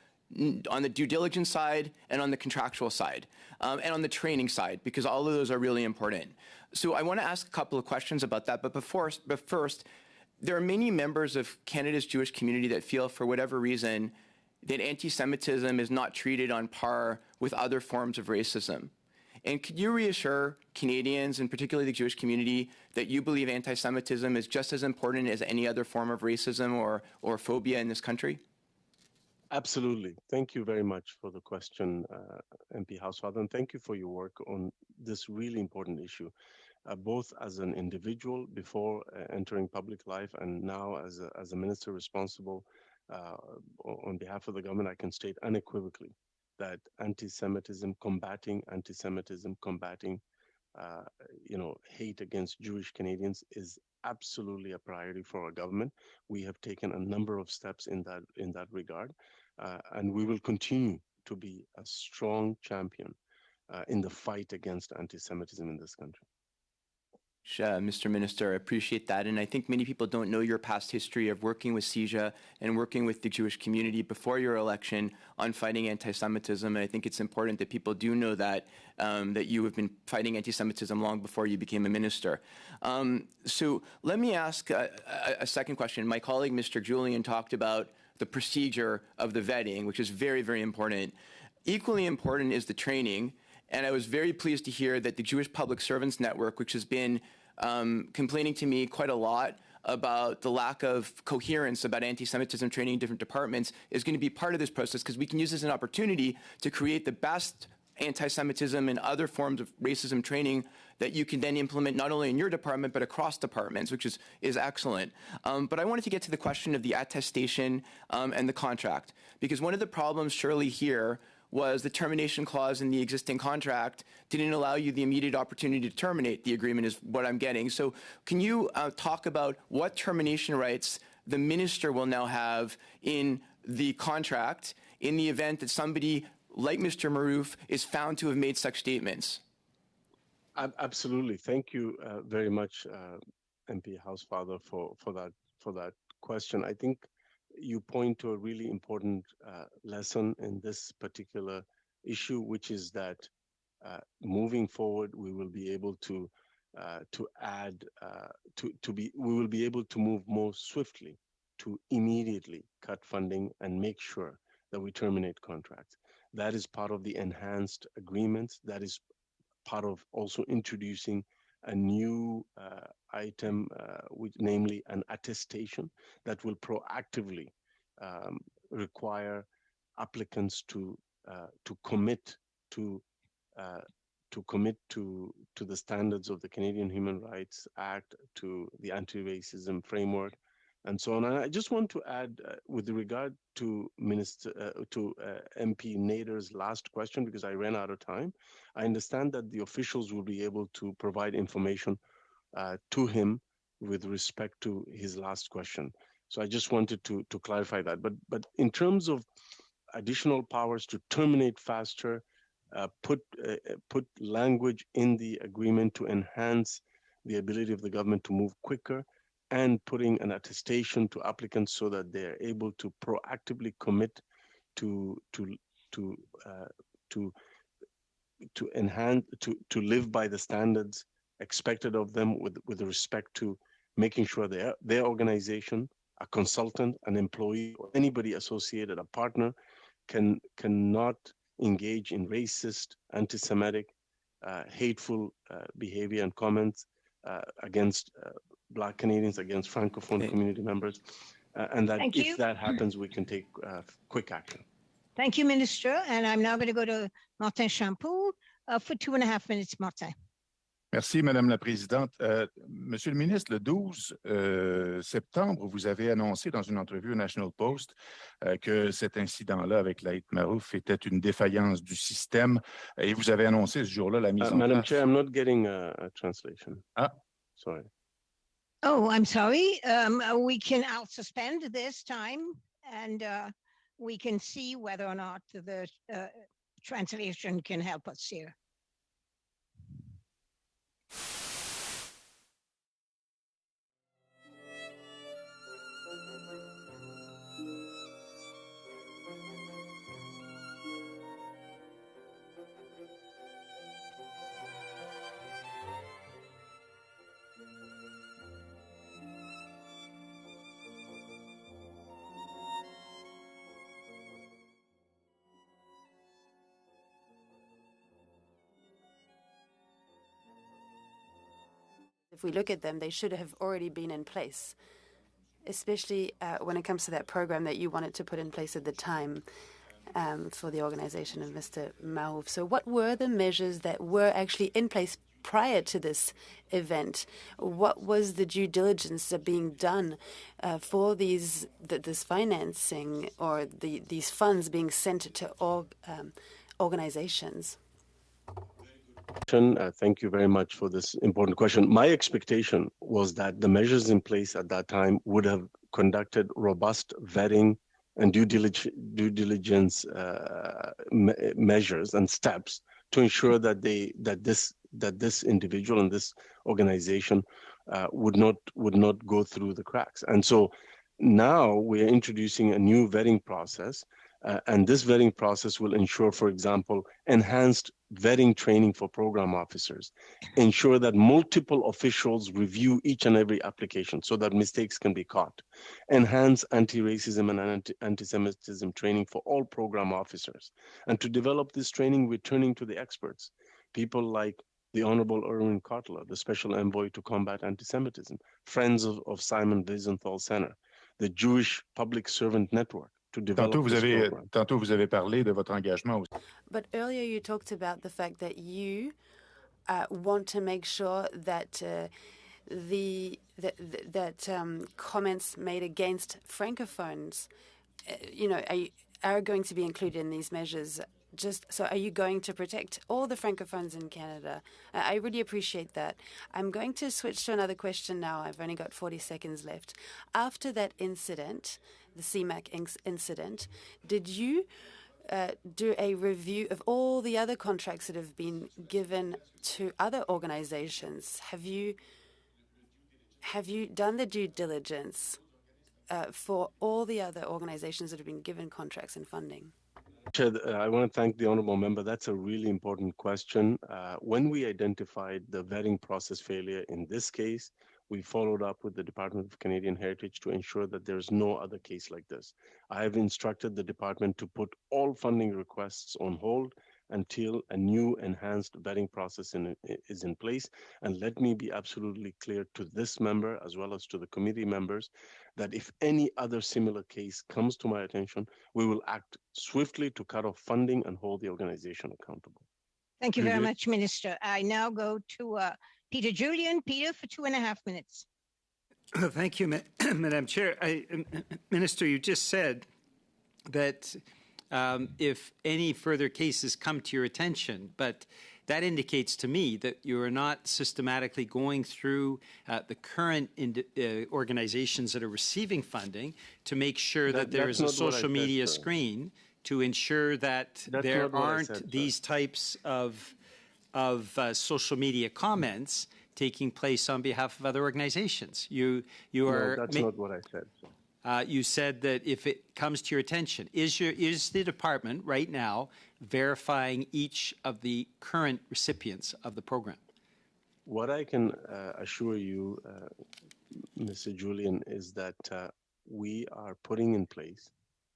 on the due diligence side and on the contractual side, and on the training side, because all of those are really important. So I want to ask a couple of questions about that, but first, there are many members of Canada's Jewish community that feel, for whatever reason, that anti-Semitism is not treated on par with other forms of racism. And could you reassure Canadians, and particularly the Jewish community, that you believe anti-Semitism is just as important as any other form of racism or phobia in this country? Absolutely. Thank you very much for the question, MP Housefather, and thank you for your work on this really important issue. Both as an individual before entering public life and now as a minister responsible on behalf of the government, I can state unequivocally that combating anti-Semitism, combating hate against Jewish Canadians is absolutely a priority for our government. We have taken a number of steps in that regard, and we will continue to be a strong champion in the fight against anti-Semitism in this country. Mr. Minister, I appreciate that. And I think many people don't know your past history of working with CHPC and working with the Jewish community before your election on fighting anti-Semitism. And I think it's important that people do know that, that you have been fighting anti-Semitism long before you became a minister. So let me ask a second question. My colleague, Mr. Julian, talked about the procedure of the vetting, which is very, very important. Equally important is the training. And I was very pleased to hear that the Jewish Public Servants Network, which has been complaining to me quite a lot about the lack of coherence about anti-Semitism training in different departments, is going to be part of this process, because we can use this as an opportunity to create the best anti-Semitism and other forms of racism training that you can then implement not only in your department but across departments, which is excellent. But I wanted to get to the question of the attestation and the contract, because one of the problems surely here was the termination clause in the existing contract didn't allow you the immediate opportunity to terminate the agreement, is what I'm getting. So can you talk about what termination rights the minister will now have in the contract in the event that somebody like Mr. Marouf is found to have made such statements? Absolutely. Thank you very much, MP Housefather, for that question. I think you point to a really important lesson in this particular issue, which is that moving forward, we will be able to we will be able to move more swiftly to immediately cut funding and make sure that we terminate contracts. That is part of the enhanced agreements. That is part of also introducing a new item, namely an attestation that will proactively require applicants to commit to the standards of the Canadian Human Rights Act, to the anti-racism framework, and so on. And I just want to add, with regard to MP Nader's last question, because I ran out of time, I understand that the officials will be able to provide information to him with respect to his last question. So I just wanted to clarify that. But in terms of additional powers to terminate faster, put language in the agreement to enhance the ability of the government to move quicker, and putting an attestation to applicants so that they are able to proactively commit to live by the standards expected of them with respect to making sure their organization, a consultant, an employee, or anybody associated, a partner, cannot engage in racist, anti-Semitic, hateful behavior and comments against Black Canadians, against Francophone community members. and that Thank if you. that happens, we can take quick action. Thank you, Minister. And I'm now going to go to Martin Champoux for 2.5 minutes, Martin. Merci, Madame la Présidente. Monsieur le ministre, le 12 septembre, vous avez annoncé dans une entrevue au National Post que cet incident-là avec Laït Marouf était une défaillance du système et vous avez annoncé ce jour-là la mise en place. Madam Chair, I'm not getting a translation. Sorry. Oh, I'm sorry. I'll suspend this time and we can see whether or not the translation can help us here. If we look at them, they should have already been in place, especially when it comes to that program that you wanted to put in place at the time for the organization of Mr. Marouf. So what were the measures that were actually in place prior to this event? What was the due diligence being done for this financing or these funds being sent to organizations? Thank you very much for this important question. My expectation was that the measures in place at that time would have conducted robust vetting and due diligence measures and steps to ensure that this individual and this organization would not go through the cracks. And so now we're introducing a new vetting process. And this vetting process will ensure, for example, enhanced vetting training for program officers, ensure that multiple officials review each and every application so that mistakes can be caught, enhance anti-racism and anti-Semitism training for all program officers. And to develop this training, we're turning to the experts, people like the Honorable Erwin Kotler, the Special Envoy to Combat Anti-Semitism, Friends of Simon Wiesenthal Center, the Jewish Public Servant Network, to develop Tantôt, vous avez parlé de votre engagement. But earlier you talked about the fact that you want to make sure that comments made against francophones, are going to be included in these measures. So are you going to protect all the francophones in Canada? I really appreciate that. I'm going to switch to another question now. I've only got 40 seconds left. After that incident, the CMAC incident, did you do a review of all the other contracts that have been given to other organizations? Have you done the due diligence for all the other organizations that have been given contracts and funding? Chair, I want to thank the honourable member. That's a really important question. When we identified the vetting process failure in this case, we followed up with the Department of Canadian Heritage to ensure that there's no other case like this. I have instructed the department to put all funding requests on hold until a new enhanced vetting process is in place. And let me be absolutely clear to this member, as well as to the committee members, that if any other similar case comes to my attention, we will act swiftly to cut off funding and hold the organization accountable. Thank you very much, Minister. I now go to Peter Julian. Peter, for 2.5 minutes. Thank you, Madam Chair. Minister, you just said that if any further cases come to your attention, but that indicates to me that you are not systematically going through the current organizations that are receiving funding to make sure that there is a social media screen to ensure that there aren't these types of social media comments taking place on behalf of other organizations. No, that's not what I said. You said that if it comes to your attention, is the department right now verifying each of the current recipients of the program? What I can assure you, Mr. Julian, is that we are putting in place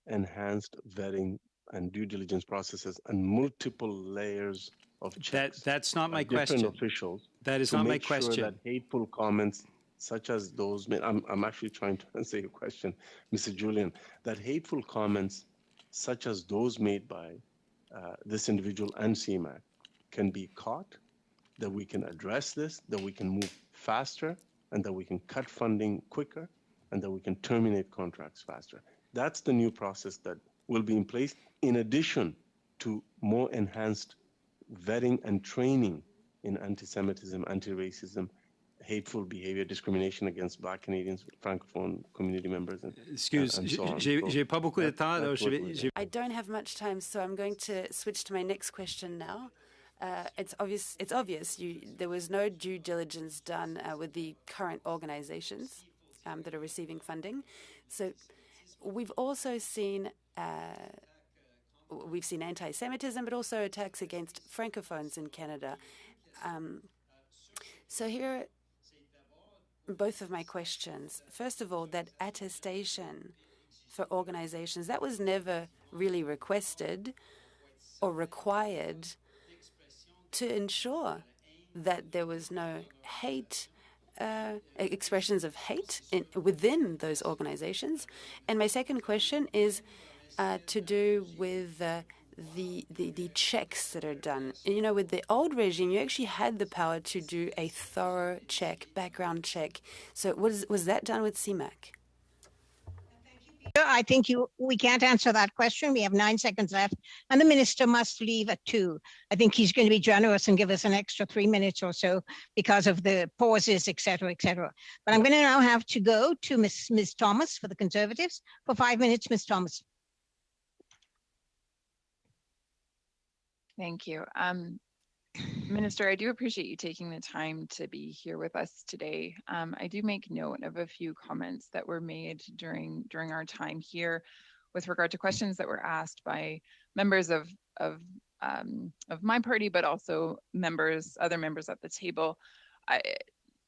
enhanced vetting and due diligence processes and multiple layers of checks. That's not my question. Different officials. That is not my question. Sure that hateful comments such as those made, I'm actually trying to answer your question, Mr. Julian, that hateful comments such as those made by this individual and CMAC can be caught, that we can address this, that we can move faster, and that we can cut funding quicker, and that we can terminate contracts faster. That's the new process that will be in place, in addition to more enhanced vetting and training in anti-Semitism, anti-racism, hateful behavior, discrimination against Black Canadians, Francophone community members, and Excuse, and so on. j'ai pas beaucoup de temps. Alors I don't have much time, so I'm going to switch to my next question now. It's obvious. There was no due diligence done with the current organizations that are receiving funding. So we've also seen anti-Semitism, but also attacks against Francophones in Canada. So here are both of my questions. First of all, that attestation for organizations, that was never really requested or required to ensure that there was no hate, expressions of hate within those organizations. And my second question is to do with the checks that are done. You know, with the old regime, you actually had the power to do a thorough check, background check. So was that done with CMAC? I think we can't answer that question. We have 9 seconds left, and the minister must leave at 2. I think he's going to be generous and give us an extra 3 minutes or so because of the pauses, et cetera, et cetera. But I'm going to now have to go to Ms. Thomas for the Conservatives for 5 minutes. Ms. Thomas. Thank you. Minister, I do appreciate you taking the time to be here with us today. I do make note of a few comments that were made during our time here with regard to questions that were asked by members of my party, but also other members at the table.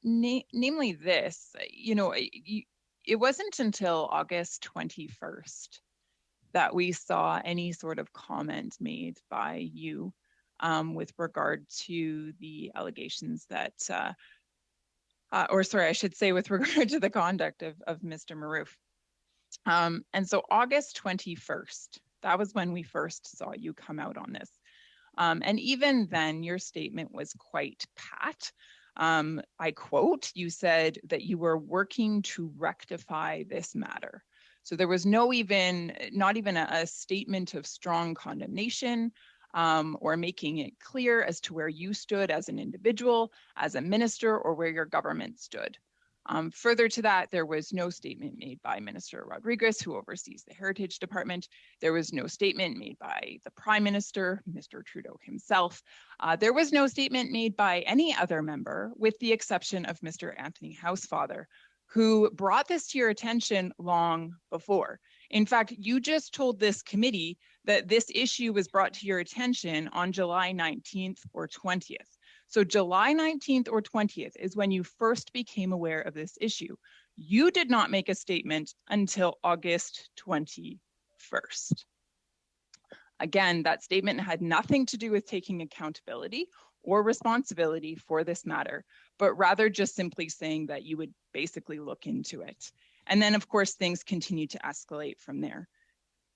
Namely this, it wasn't until August 21st that we saw any sort of comment made by you with regard to the allegations that, I should say with regard to the conduct of Mr. Maroof. And so August 21st, that was when we first saw you come out on this. And even then, your statement was quite pat. I quote, you said that you were working to rectify this matter. So there was not even a statement of strong condemnation or making it clear as to where you stood as an individual, as a minister, or where your government stood. Further to that, there was no statement made by Minister Rodriguez, who oversees the Heritage Department. There was no statement made by the Prime Minister, Mr. Trudeau himself. There was no statement made by any other member, with the exception of Mr. Anthony Housefather, who brought this to your attention long before. In fact, you just told this committee that this issue was brought to your attention on July 19th or 20th. So July 19th or 20th is when you first became aware of this issue. You did not make a statement until August 21st. Again, that statement had nothing to do with taking accountability or responsibility for this matter, but rather just simply saying that you would basically look into it. And then, of course, things continue to escalate from there.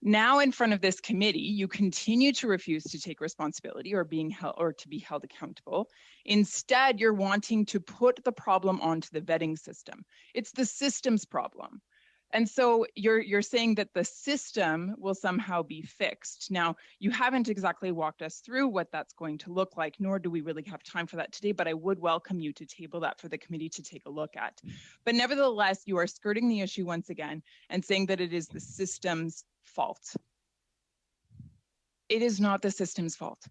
Now, in front of this committee, you continue to refuse to take responsibility or to be held accountable. Instead, you're wanting to put the problem onto the vetting system. It's the system's problem. And so you're saying that the system will somehow be fixed. Now, you haven't exactly walked us through what that's going to look like, nor do we really have time for that today, but I would welcome you to table that for the committee to take a look at. But nevertheless, you are skirting the issue once again and saying that it is the system's fault. It is not the system's fault.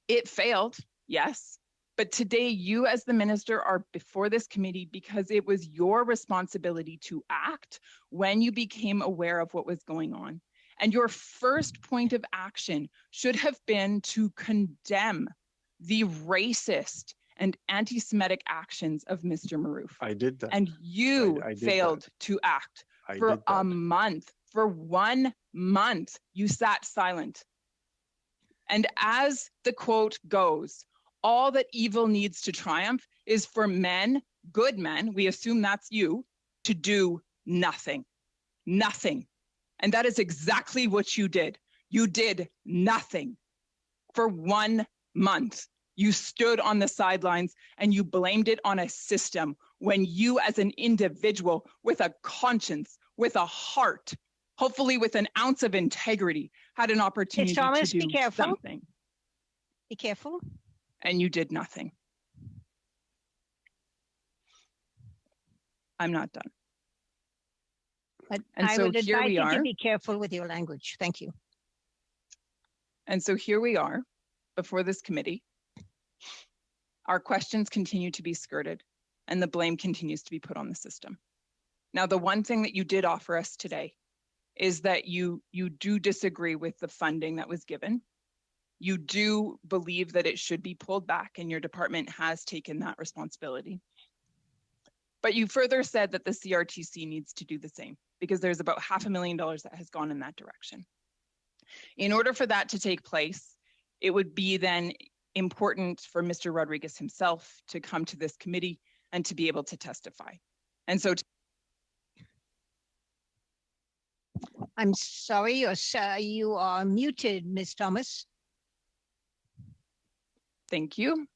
It failed, yes. But today, you as the minister are before this committee because it was your responsibility to act when you became aware of what was going on. And your first point of action should have been to condemn the racist and anti-Semitic actions of Mr. Maroof. I did that. And you failed to act. For a month. For 1 month, you sat silent. And as the quote goes, all that evil needs to triumph is for men, good men, we assume that's you, to do nothing. Nothing. And that is exactly what you did. You did nothing for 1 month. You stood on the sidelines and you blamed it on a system when you, as an individual with a conscience, with a heart, hopefully with an ounce of integrity, had an opportunity Thomas, to do be careful. something. Be careful. And you did nothing. I'm not done. But And I so would here advise we you are. to be careful with your language. Thank you. And so here we are before this committee. Our questions continue to be skirted and the blame continues to be put on the system. Now, the one thing that you did offer us today is that you do disagree with the funding that was given. You do believe that it should be pulled back and your department has taken that responsibility. But you further said that the CRTC needs to do the same because there's about $500,000 that has gone in that direction. In order for that to take place, it would be then important for Mr. Rodriguez himself to come to this committee and to be able to testify. And so I'm sorry, you are muted, Ms. Thomas. Thank you.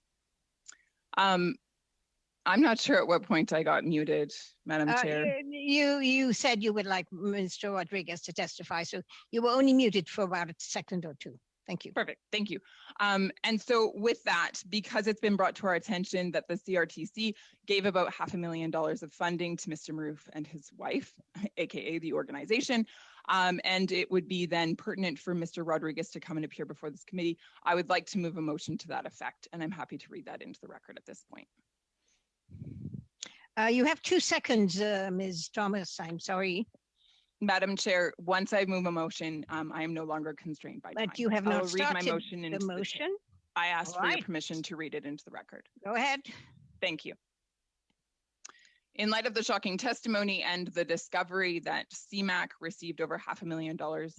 I'm not sure at what point I got muted, Madam Chair. You said you would like Mr. Rodriguez to testify, so you were only muted for about a second or two. Thank you. Perfect. Thank you. And so with that, because it's been brought to our attention that the CRTC gave about $500,000 of funding to Mr. Maroof and his wife, aka the organization, and it would be then pertinent for Mr. Rodriguez to come and appear before this committee, I would like to move a motion to that effect, and I'm happy to read that into the record at this point. You have 2 seconds, Ms. Thomas. I'm sorry. Madam Chair, once I move a motion, I am no longer constrained by time. But you have not started read my motion into the motion. I asked for your permission to read it into the record. Go ahead. Thank you. In light of the shocking testimony and the discovery that CMAC received over $500,000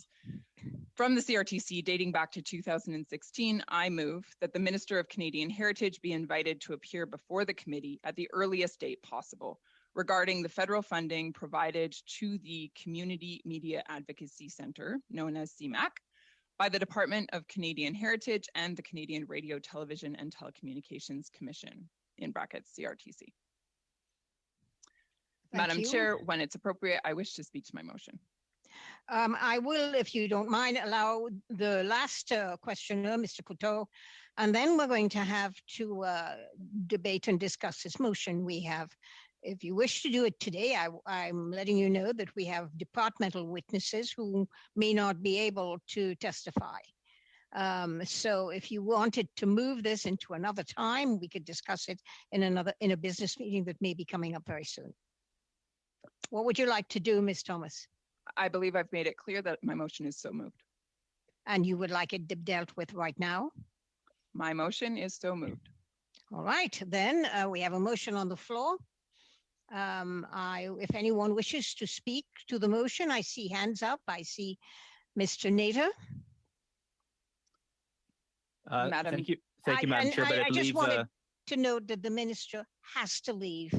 from the CRTC dating back to 2016, I move that the Minister of Canadian Heritage be invited to appear before the committee at the earliest date possible regarding the federal funding provided to the Community Media Advocacy Centre, known as CMAC, by the Department of Canadian Heritage and the Canadian Radio, Television and Telecommunications Commission, in brackets CRTC. Madam Chair, when it's appropriate, I wish to speak to my motion. I will, if you don't mind, allow the last questioner, Mr. Couteau, and then we're going to have to debate and discuss this motion we have. If you wish to do it today, I'm letting you know that we have departmental witnesses who may not be able to testify. So if you wanted to move this into another time, we could discuss it in a business meeting that may be coming up very soon. What would you like to do, Ms. Thomas? I believe I've made it clear that my motion is so moved. And you would like it dealt with right now? My motion is so moved. All right, then we have a motion on the floor. If anyone wishes to speak to the motion, I see hands up. I see Mr. Nader. Thank you, Madam Chair. But I believe, just wanted to note that the minister has to leave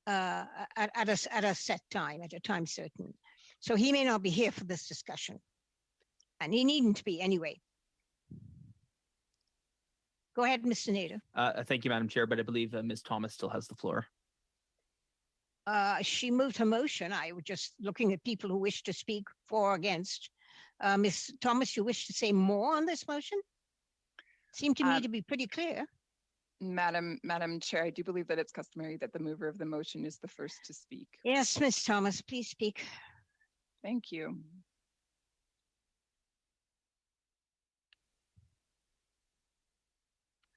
at a set time, at a time certain. So he may not be here for this discussion. And he needn't be anyway. Go ahead, Mr. Nader. Thank you, Madam Chair, but I believe Ms. Thomas still has the floor. She moved her motion. I was just looking at people who wish to speak for or against. Ms. Thomas, you wish to say more on this motion? Seemed to me to be pretty clear. Madam Chair, I do believe that it's customary that the mover of the motion is the first to speak. Yes, Ms. Thomas, please speak. Thank you.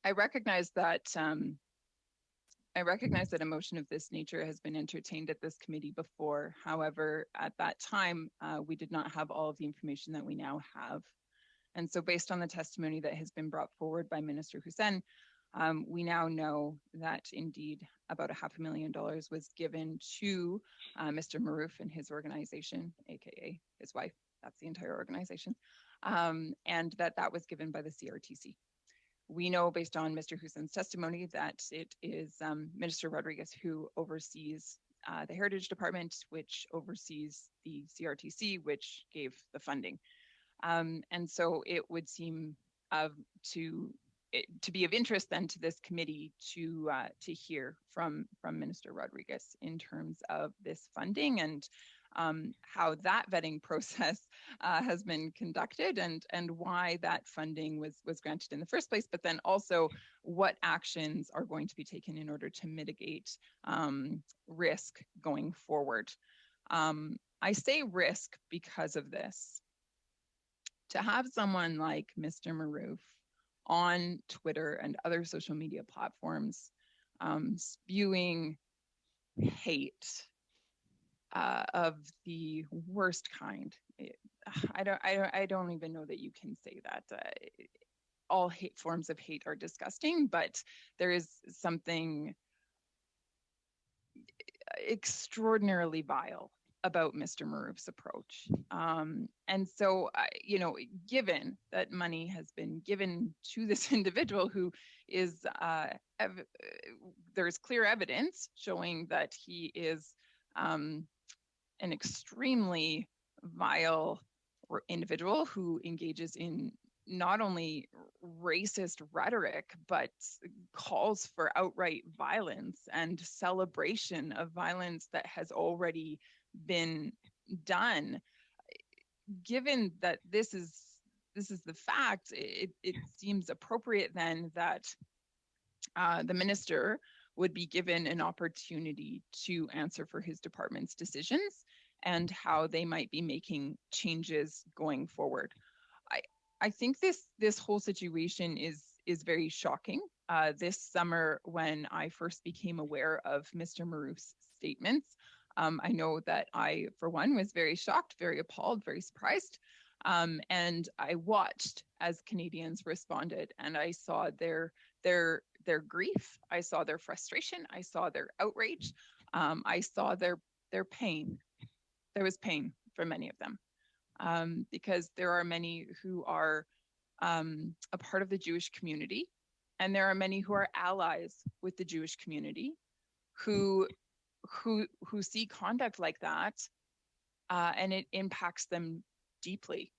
I recognize that a motion of this nature has been entertained at this committee before. However, at that time, we did not have all of the information that we now have. And so based on the testimony that has been brought forward by Minister Hussein, we now know that indeed about $500,000 was given to Mr. Maroof and his organization, aka his wife, that's the entire organization, and that was given by the CRTC. We know based on Mr. Hussein's testimony that it is Minister Rodriguez who oversees the Heritage Department, which oversees the CRTC, which gave the funding. And so it would seem to be of interest then to this committee to hear from Minister Rodriguez in terms of this funding and how that vetting process has been conducted and why that funding was granted in the first place, but then also what actions are going to be taken in order to mitigate risk going forward. I say risk because of this. To have someone like Mr. Maroof on Twitter and other social media platforms spewing hate of the worst kind. I don't even know that you can say that. All hate forms of hate are disgusting, but there is something extraordinarily vile about Mr. Maroof's approach. And so, given that money has been given to this individual who is, there's clear evidence showing that he is an extremely vile individual who engages in not only racist rhetoric, but calls for outright violence and celebration of violence that has already been done. Given that this is the fact, it seems appropriate then that the minister would be given an opportunity to answer for his department's decisions and how they might be making changes going forward. I think this whole situation is very shocking. This summer, when I first became aware of Mr. Maroof's statements, I know that I, for one, was very shocked, very appalled, very surprised. And I watched as Canadians responded, and I saw their grief, I saw their frustration, I saw their outrage, I saw their pain. There was pain for many of them, because there are many who are a part of the Jewish community, and there are many who are allies with the Jewish community who see conduct like that, and it impacts them deeply.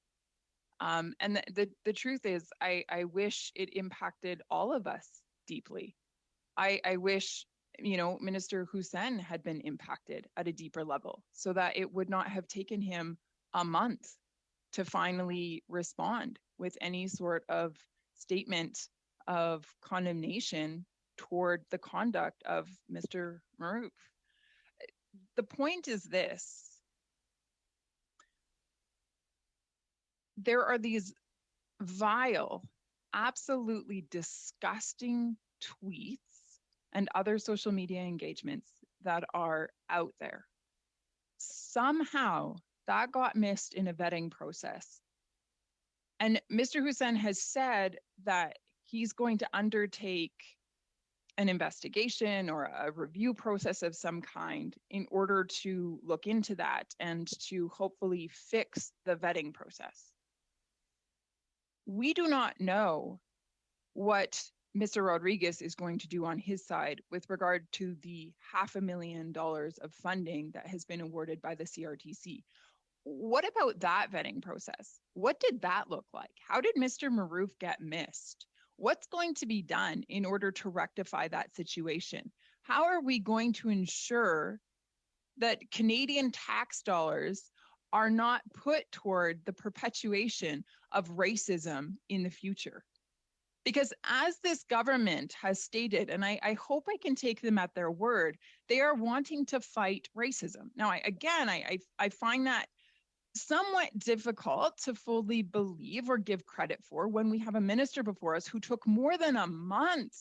And the truth is, I wish it impacted all of us deeply. I wish, Minister Hussein had been impacted at a deeper level so that it would not have taken him a month to finally respond with any sort of statement of condemnation toward the conduct of Mr. Maroof. The point is this: there are these vile, absolutely disgusting tweets and other social media engagements that are out there. Somehow that got missed in a vetting process. And Mr. Hussein has said that he's going to undertake an investigation or a review process of some kind in order to look into that and to hopefully fix the vetting process. We do not know what Mr. Rodriguez is going to do on his side with regard to the $500,000 of funding that has been awarded by the CRTC. What about that vetting process? What did that look like? How did Mr. Maroof get missed? What's going to be done in order to rectify that situation? How are we going to ensure that Canadian tax dollars are not put toward the perpetuation of racism in the future? Because as this government has stated, and I hope I can take them at their word, they are wanting to fight racism. Now, I find that somewhat difficult to fully believe or give credit for when we have a minister before us who took more than a month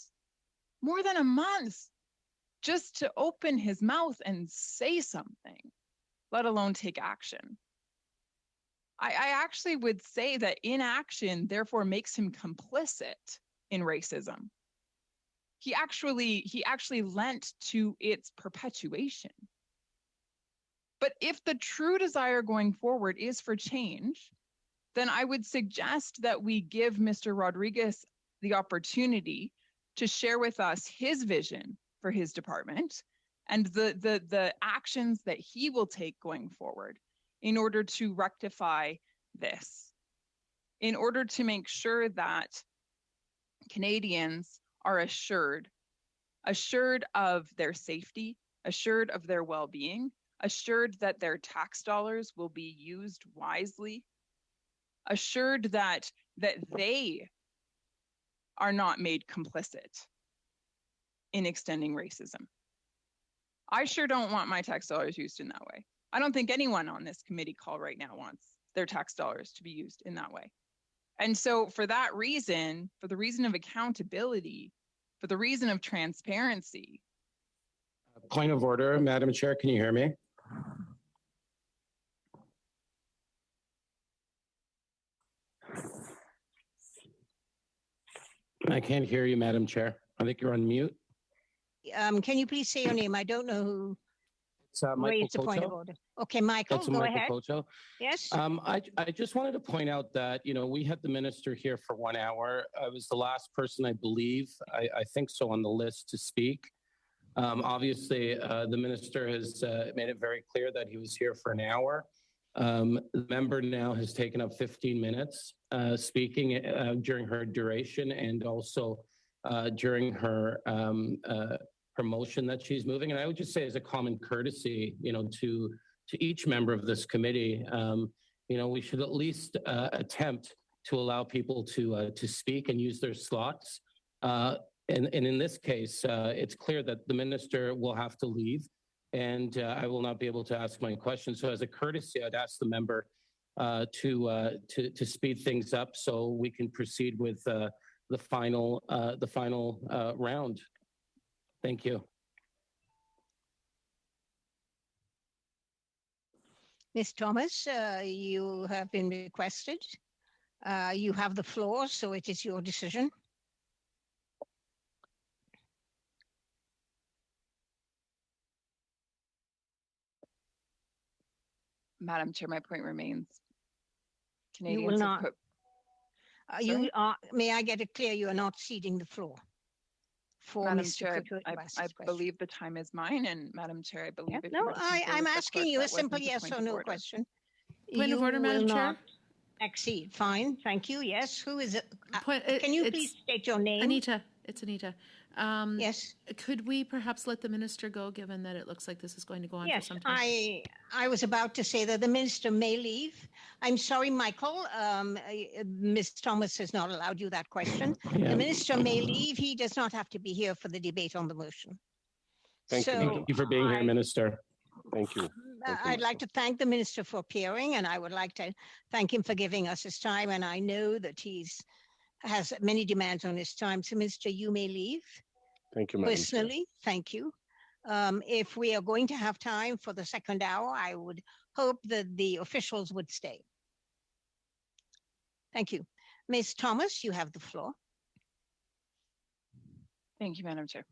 just to open his mouth and say something, let alone take action. I actually would say that inaction therefore makes him complicit in racism. He actually lent to its perpetuation. But if the true desire going forward is for change, then I would suggest that we give Mr. Rodriguez the opportunity to share with us his vision for his department and the actions that he will take going forward in order to rectify this, in order to make sure that Canadians are assured of their safety, assured of their well-being, assured that their tax dollars will be used wisely, assured that they are not made complicit in extending racism. I sure don't want my tax dollars used in that way. I don't think anyone on this committee call right now wants their tax dollars to be used in that way. And so for that reason, for the reason of accountability, for the reason of transparency. Point of order, Madam Chair, can you hear me? I can't hear you, Madam Chair. I think you're on mute. Can you please say your name? I don't know who It's Michael raised the point of Cocho. order. Okay, Michael, It's go Michael ahead. Cocho. Yes. I just wanted to point out that, we had the minister here for 1 hour. I was the last person, I believe, I think so, on the list to speak. Obviously, the minister has made it very clear that he was here for an hour. The member now has taken up 15 minutes speaking during her duration and also during her motion that she's moving. And I would just say, as a common courtesy, to each member of this committee, we should at least attempt to allow people to speak and use their slots. And in this case, it's clear that the minister will have to leave, and I will not be able to ask my question. So, as a courtesy, I'd ask the member to speed things up so we can proceed with the final round. Thank you. Ms. Thomas, you have been requested. You have the floor, so it is your decision. Madam Chair, my point remains. Canadians you will not. May I get it clear? You are not ceding the floor. For Madam Mr. Chair, I believe the time is mine, and Madam Chair, I believe if no, I'm asking you a simple yes or no question. Point of order, Madam Chair. Accede. Fine. Thank you. Yes. Who is it? Can you please state your name? Anita. It's Anita. Yes. Could we perhaps let the minister go, given that it looks like this is going to go on for some time? Yes, I was about to say that the minister may leave. I'm sorry, Michael. Ms. Thomas has not allowed you that question. Yeah. The minister may leave. He does not have to be here for the debate on the motion. Thank you for being here, Minister. Thank you. I'd like to thank the minister for appearing, and I would like to thank him for giving us his time. And I know that has many demands on his time. So, Minister, you may leave. Thank you, Madam Personally, thank you. If we are going to have time for the second hour, I would hope that the officials would stay. Thank you. Ms. Thomas, you have the floor. Thank you, Madam Chair.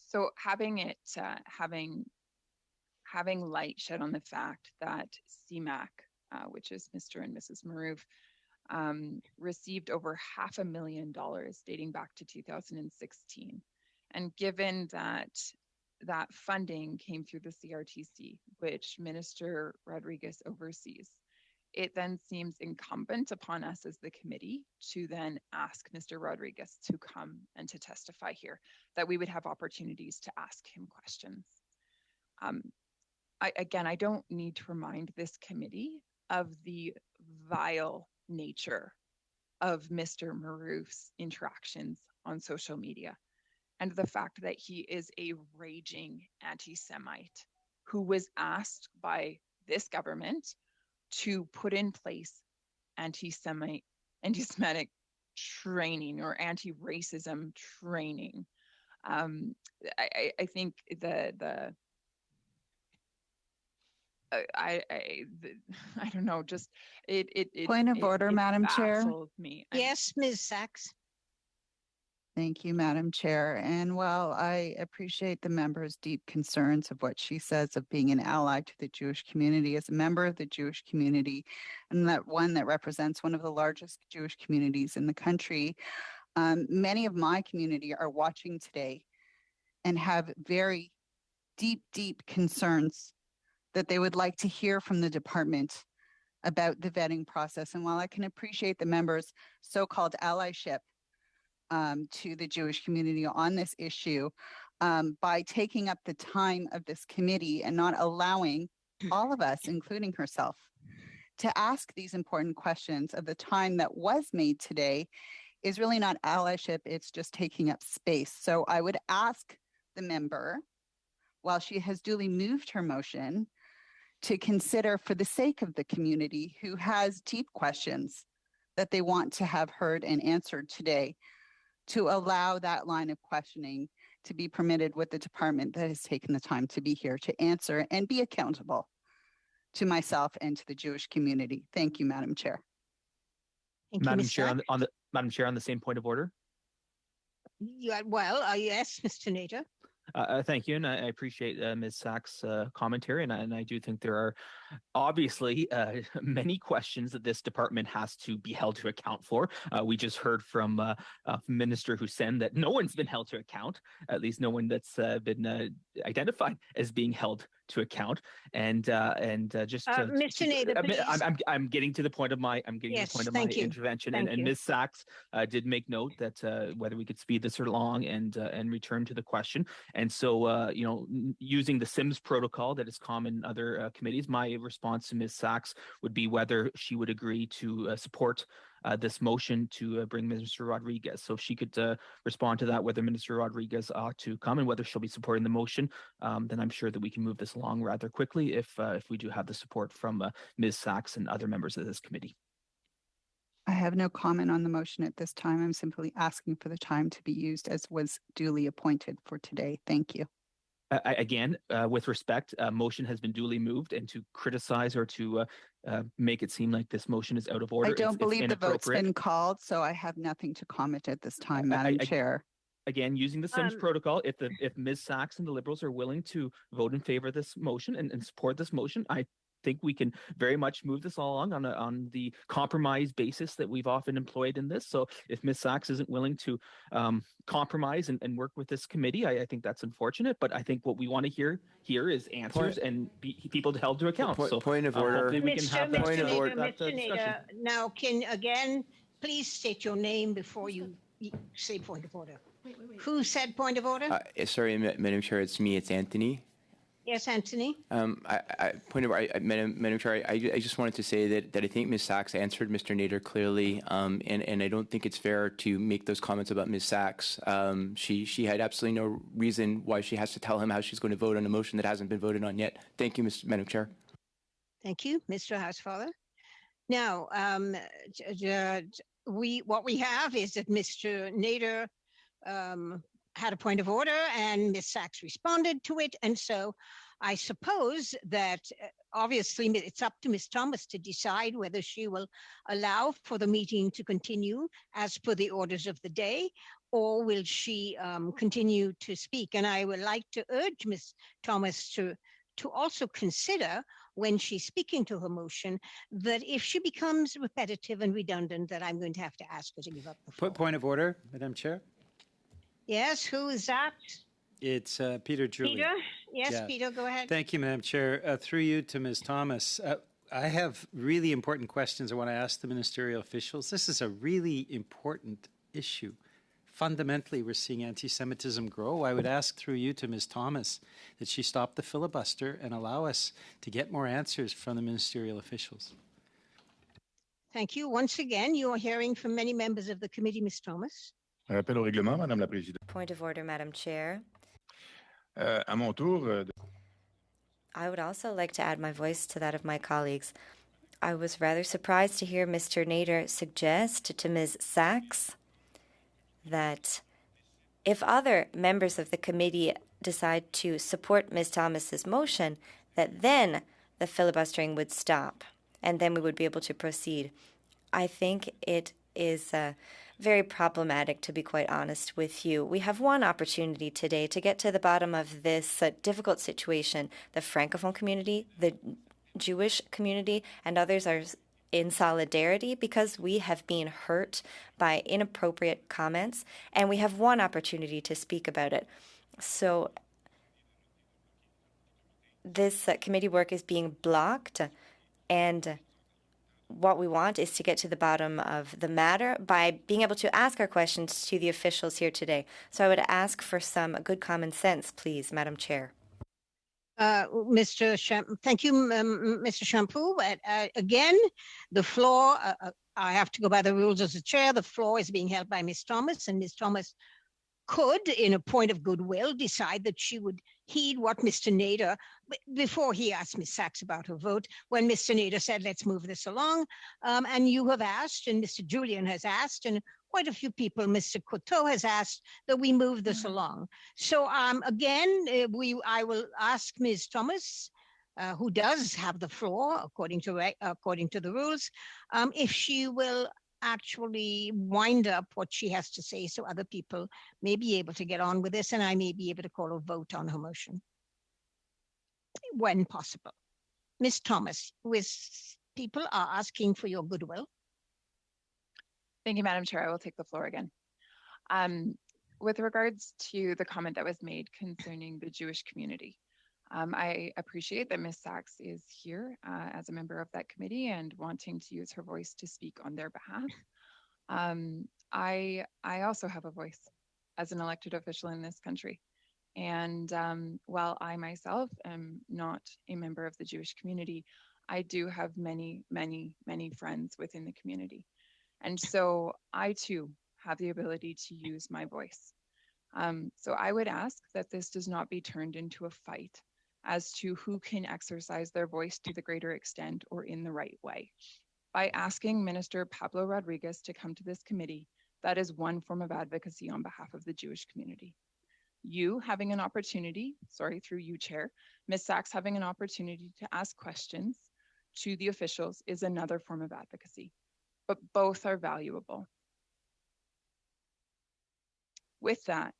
So having light shed on the fact that CMAC, which is Mr. and Mrs. Maroof, received over $500,000 dating back to 2016. And given that that funding came through the CRTC, which Minister Rodriguez oversees, it then seems incumbent upon us as the committee to then ask Mr. Rodriguez to come and to testify here, that we would have opportunities to ask him questions. I don't need to remind this committee of the vile nature of Mr. Maroof's interactions on social media and the fact that he is a raging anti-Semite who was asked by this government to put in place anti-Semitic training or anti-racism training. I think I don't know, just it point of order, Madam Chair. Me. Yes, Ms. Sachs. Thank you, Madam Chair. And while I appreciate the member's deep concerns of what she says of being an ally to the Jewish community, as a member of the Jewish community, and that one that represents one of the largest Jewish communities in the country, many of my community are watching today and have very deep concerns that they would like to hear from the department about the vetting process. And while I can appreciate the members' so-called allyship to the Jewish community on this issue, by taking up the time of this committee and not allowing all of us, including herself, to ask these important questions of the time that was made today is really not allyship, it's just taking up space. So I would ask the member, while she has duly moved her motion, to consider, for the sake of the community who has deep questions that they want to have heard and answered today, to allow that line of questioning to be permitted with the department that has taken the time to be here to answer and be accountable to myself and to the Jewish community. Thank you, Madam Chair. Thank Madam you, Chair, Madam Chair, on the same point of order. Yes, Mr. Nader. Thank you, and I appreciate Ms. Sachs' commentary, and I do think there are obviously many questions that this department has to be held to account for. We just heard from Minister Hussein that no one's been held to account, at least no one that's been identified as being held to account. And just Mr. Nader, please. I'm getting to the point of my intervention, and Ms. Sachs did make note that whether we could speed this along and return to the question. And so, using the SIMS protocol that is common in other committees, my response to Ms. Sachs would be whether she would agree to support this motion to bring Minister Rodriguez. So if she could respond to that, whether Minister Rodriguez ought to come and whether she'll be supporting the motion, then I'm sure that we can move this along rather quickly if we do have the support from Ms. Sachs and other members of this committee. I have no comment on the motion at this time. I'm simply asking for the time to be used as was duly appointed for today. Thank you. Again, with respect, a motion has been duly moved, and to criticize or to make it seem like this motion is out of order. I don't believe the vote's been called, so I have nothing to comment at this time, Madam Chair. Again, using the SIMS protocol, if Ms. Sachs and the Liberals are willing to vote in favor of this motion and support this motion, I think we can very much move this along on the compromise basis that we've often employed in this. So if Ms. Sachs isn't willing to compromise and work with this committee, I think that's unfortunate. But I think what we want to hear here is answers and people held to account. Point of order. Hopefully we can have that Mr. discussion. Nader, now can again please state your name before you say point of order. Wait. Who said point of order? Sorry, Madam Chair, it's me. It's Anthony. Yes, Anthony. Madam Chair, I just wanted to say that I think Ms. Sachs answered Mr. Nader clearly, and I don't think it's fair to make those comments about Ms. Sachs. She had absolutely no reason why she has to tell him how she's going to vote on a motion that hasn't been voted on yet. Thank you, Madam Chair. Thank you, Mr. Housefather. Now, what we have is that Mr. Nader had a point of order and Ms. Sachs responded to it. And so I suppose that obviously it's up to Ms. Thomas to decide whether she will allow for the meeting to continue as per the orders of the day, or will she continue to speak. And I would like to urge Ms. Thomas to also consider when she's speaking to her motion that if she becomes repetitive and redundant, that I'm going to have to ask her to give up the floor. Point of order, Madam Chair. Yes, who is that? It's Peter Julie. Peter? Yes, Peter, go ahead. Thank you, Madam Chair. Through you to Ms. Thomas. I have really important questions I want to ask the ministerial officials. This is a really important issue. Fundamentally, we're seeing anti-Semitism grow. I would ask through you to Ms. Thomas that she stop the filibuster and allow us to get more answers from the ministerial officials. Thank you. Once again, you are hearing from many members of the committee, Ms. Thomas. Rappel au règlement, Madame la Présidente. Point of order, Madam Chair. À mon tour. I would also like to add my voice to that of my colleagues. I was rather surprised to hear Mr. Nader suggest to Ms. Sachs that if other members of the committee decide to support Ms. Thomas's motion, that then the filibustering would stop and then we would be able to proceed. I think it is very problematic, to be quite honest with you. We have one opportunity today to get to the bottom of this difficult situation. The Francophone community, the Jewish community, and others are in solidarity because we have been hurt by inappropriate comments, and we have one opportunity to speak about it. So this committee work is being blocked, and what we want is to get to the bottom of the matter by being able to ask our questions to the officials here today. So I would ask for some good common sense, please, Madam Chair. Thank you, Mr. Shampoo. Again, the floor, I have to go by the rules as the chair. The floor is being held by Ms. Thomas, and Ms. Thomas could, in a point of goodwill, decide that she would heed what Mr. Nader, before he asked Ms. Sachs about her vote, when Mr. Nader said, let's move this along, and you have asked, and Mr. Julian has asked, and quite a few people, Mr. Coteau has asked, that we move this along. So again, I will ask Ms. Thomas, who does have the floor, according to the rules, if she will actually wind up what she has to say so other people may be able to get on with this, and I may be able to call a vote on her motion when possible. Ms. Thomas, people are asking for your goodwill. Thank you, Madam Chair. I will take the floor again. With regards to the comment that was made concerning the Jewish community, I appreciate that Ms. Sachs is here as a member of that committee and wanting to use her voice to speak on their behalf. I also have a voice as an elected official in this country. And while I myself am not a member of the Jewish community, I do have many, many, many friends within the community. And so I too have the ability to use my voice. So I would ask that this does not be turned into a fight as to who can exercise their voice to the greater extent or in the right way. By asking Minister Pablo Rodriguez to come to this committee, that is one form of advocacy on behalf of the Jewish community. You having an opportunity, through you, Chair, Ms. Sachs having an opportunity to ask questions to the officials is another form of advocacy, but both are valuable. With that,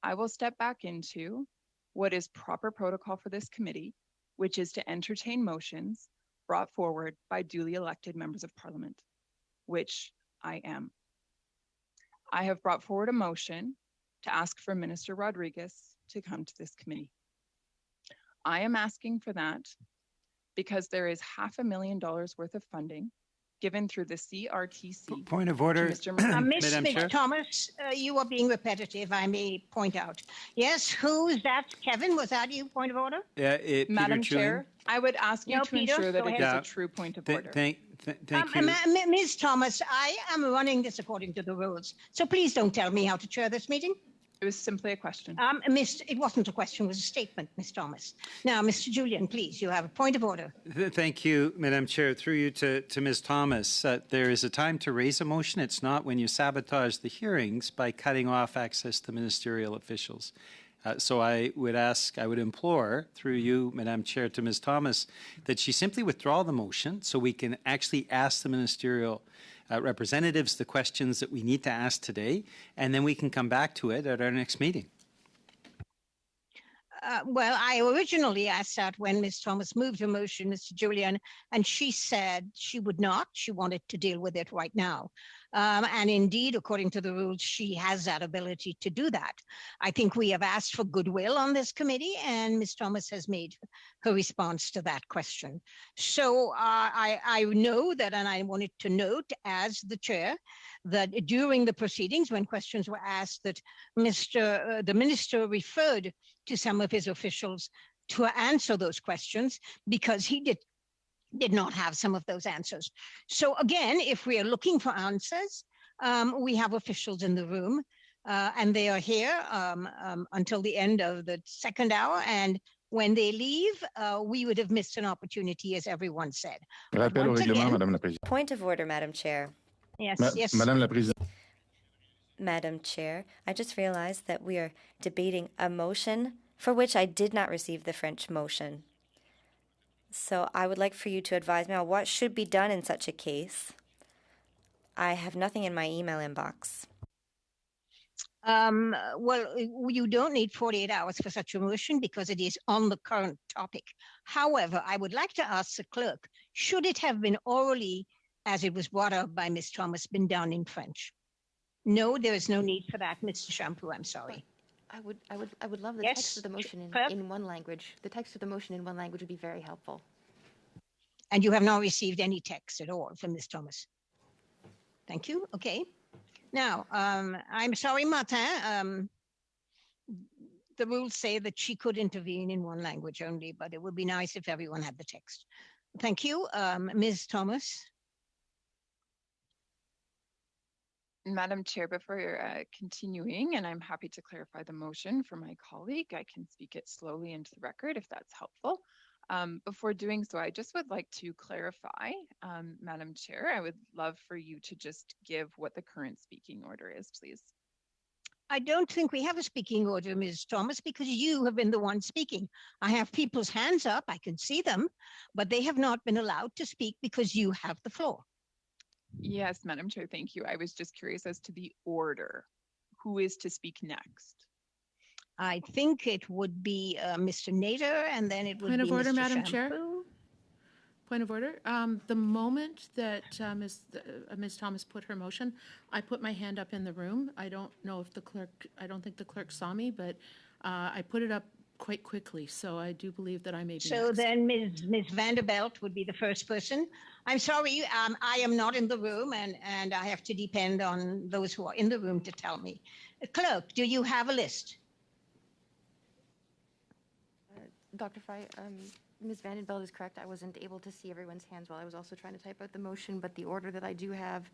I will step back into what is proper protocol for this committee, which is to entertain motions brought forward by duly elected members of Parliament, which I am. I have brought forward a motion to ask for Minister Rodriguez to come to this committee. I am asking for that because there is $500,000 worth of funding given through the CRTC. Point of order, Ms. Madam Chair. Thomas, you are being repetitive, I may point out. Yes, who's that? Kevin, was that you? Point of order? Madam Chair, I would ask you to Peter, ensure that it is a true point of order. Thank you. Ms. Thomas, I am running this according to the rules, so please don't tell me how to chair this meeting. It was simply a question. It wasn't a question, it was a statement, Ms. Thomas. Now, Mr. Julian, please, you have a point of order. Thank you, Madam Chair. Through you to Ms. Thomas. There is a time to raise a motion. It's not when you sabotage the hearings by cutting off access to ministerial officials. So I would implore, through you, Madam Chair, to Ms. Thomas, that she simply withdraw the motion so we can actually ask the ministerial representatives the questions that we need to ask today, and then we can come back to it at our next meeting. Well, I originally asked that when Ms. Thomas moved her motion, Mr. Julian, and she said she would not. She wanted to deal with it right now. And indeed, according to the rules, she has that ability to do that. I think we have asked for goodwill on this committee, and Ms. Thomas has made her response to that question. So I know that, and I wanted to note as the chair, that during the proceedings, when questions were asked, that the minister referred to some of his officials to answer those questions because he did not have some of those answers. So again, if we are looking for answers, we have officials in the room and they are here until the end of the second hour. And when they leave, we would have missed an opportunity, as everyone said. Rappel au règlement, Madame la Présidente. Point of order, Madam Chair. Yes. Madame la Présidente. Madam Chair, I just realized that we are debating a motion for which I did not receive the French motion. So I would like for you to advise me on what should be done in such a case. I have nothing in my email inbox. Well, you don't need 48 hours for such a motion because it is on the current topic. However, I would like to ask the clerk, should it have been orally, as it was brought up by Ms. Thomas, been done in French? No, there is no need for that, Mr. Shampoo, I'm sorry. I would love the Yes, text of the motion in one language. The text of the motion in one language would be very helpful. And you have not received any text at all from Ms. Thomas? Thank you, okay. Now, I'm sorry, Martin. The rules say that she could intervene in one language only, but it would be nice if everyone had the text. Thank you. Ms. Thomas. Madam Chair, before continuing, and I'm happy to clarify the motion for my colleague, I can speak it slowly into the record if that's helpful. Before doing so, I just would like to clarify, Madam Chair, I would love for you to just give what the current speaking order is, please. I don't think we have a speaking order, Ms. Thomas, because you have been the one speaking. I have people's hands up, I can see them, but they have not been allowed to speak because you have the floor. Yes, Madam Chair, thank you. I was just curious as to the order. Who is to speak next? I think it would be Mr. Nader, and then it would be Point of order, Mr. Madam Shampoo. Chair. Point of order. The moment that Ms. Thomas put her motion, I put my hand up in the room. I don't know if the clerk, I don't think the clerk saw me, but I put it up quite quickly. So I do believe that I may be So next. then Ms. Vanderbilt would be the first person. I'm sorry, I am not in the room, and I have to depend on those who are in the room to tell me. Clerk, do you have a list? Dr. Fry, Ms. Vandenbeld is correct. I wasn't able to see everyone's hands while I was also trying to type out the motion, but the order that I do have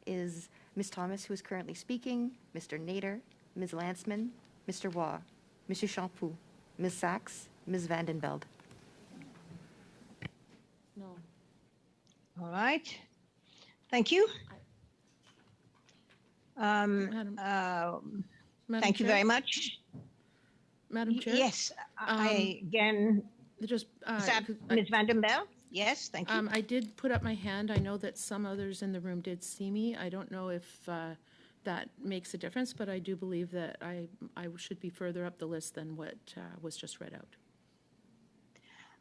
is Ms. Thomas, who is currently speaking, Mr. Nader, Ms. Lanceman, Mr. Waugh, Mr. Shampoo, Ms. Sachs, Ms. Vandenbeld. No. All right. Thank you. Madam Thank you Chair? very much. Madam Chair? Yes, I again. Just Is that Ms. Vandenbeld? Yes, thank you. I did put up my hand. I know that some others in the room did see me. I don't know if that makes a difference, but I do believe that I should be further up the list than what was just read out.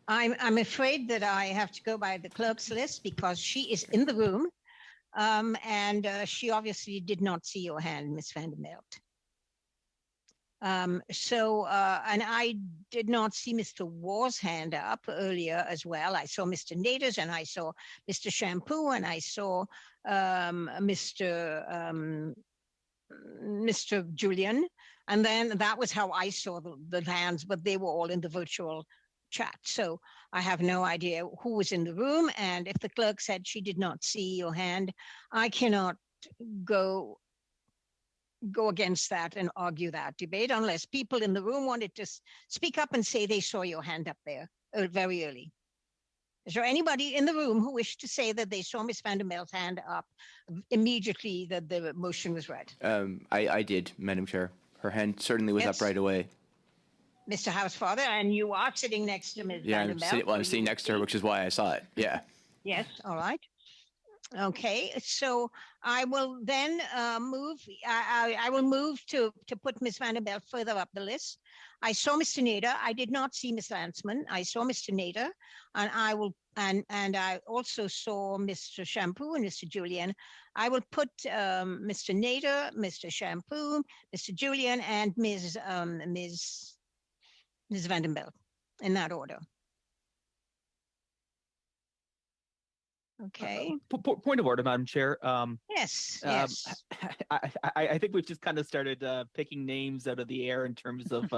I'm afraid that I have to go by the clerk's list because she is in the room, and she obviously did not see your hand, Ms. Vandenbeld. And I did not see Mr. Waugh's hand up earlier as well. I saw Mr. Nader's, and I saw Mr. Shampoo, and I saw Mr. Julian. And then that was how I saw the hands, but they were all in the virtual chat. So I have no idea who was in the room. And if the clerk said she did not see your hand, I cannot go against that and argue that debate unless people in the room wanted to speak up and say they saw your hand up there very early. Is there anybody in the room who wished to say that they saw Ms. Vandermeld's hand up immediately that the motion was read? I did, Madam Chair. Her hand certainly was up right away. Mr. Housefather, and you are sitting next to Ms. Vandermeld. I'm sitting next to her, which is why I saw it. Yeah. Yes, all right. Okay, so I will then move. I will move to put Ms. Vanderbilt further up the list. I saw Mr. Nader. I did not see Ms. Lanceman. I saw Mr. Nader, and I will and I also saw Mr. Shampoo and Mr. Julian. I will put Mr. Nader, Mr. Shampoo, Mr. Julian, and Ms. Vandenbeld in that order. Okay. Point of order, Madam Chair. Yes. I think we've just kind of started picking names out of the air in terms of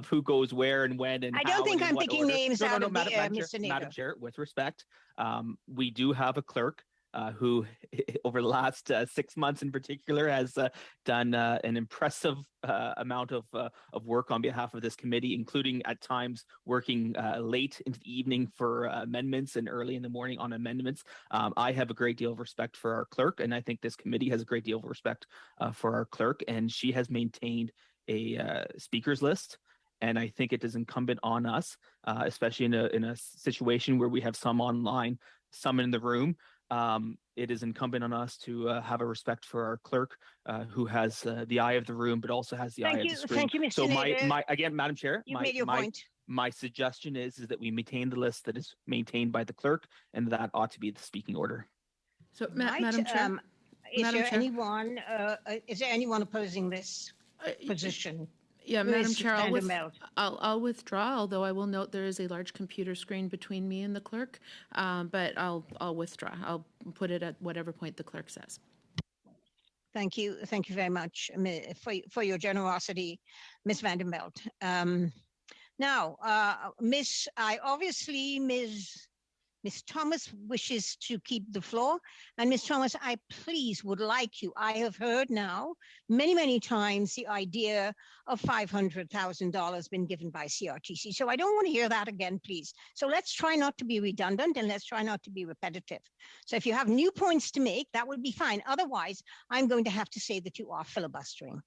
who goes where and when and I don't think I'm picking order. names out of the air, Mr. Nader. Madam Chair, with respect, we do have a clerk who, over the last 6 months in particular, has done an impressive amount of work on behalf of this committee, including at times working late into the evening for amendments and early in the morning on amendments. I have a great deal of respect for our clerk, and I think this committee has a great deal of respect for our clerk, and she has maintained a speakers list. And I think it is incumbent on us, especially in a situation where we have some online, some in the room, it is incumbent on us to have a respect for our clerk, who has the eye of the room, but also has the eye of the screen. Thank you, Mr. So Nader. again, Madam Chair, You've made your point. My suggestion is that we maintain the list that is maintained by the clerk, and that ought to be the speaking order. So, Right, Madam Chair, is there anyone opposing this position? Yeah, Madam Ms. Chair, Vandermeld. I'll withdraw, although I will note there is a large computer screen between me and the clerk, but I'll withdraw. I'll put it at whatever point the clerk says. Thank you very much for your generosity, Ms. Vandermeld. Now, Ms. Thomas wishes to keep the floor. And Ms. Thomas, I please would like you, I have heard now many, many times the idea of $500,000 been given by CRTC. So I don't want to hear that again, please. So let's try not to be redundant and let's try not to be repetitive. So if you have new points to make, that would be fine. Otherwise, I'm going to have to say that you are filibustering.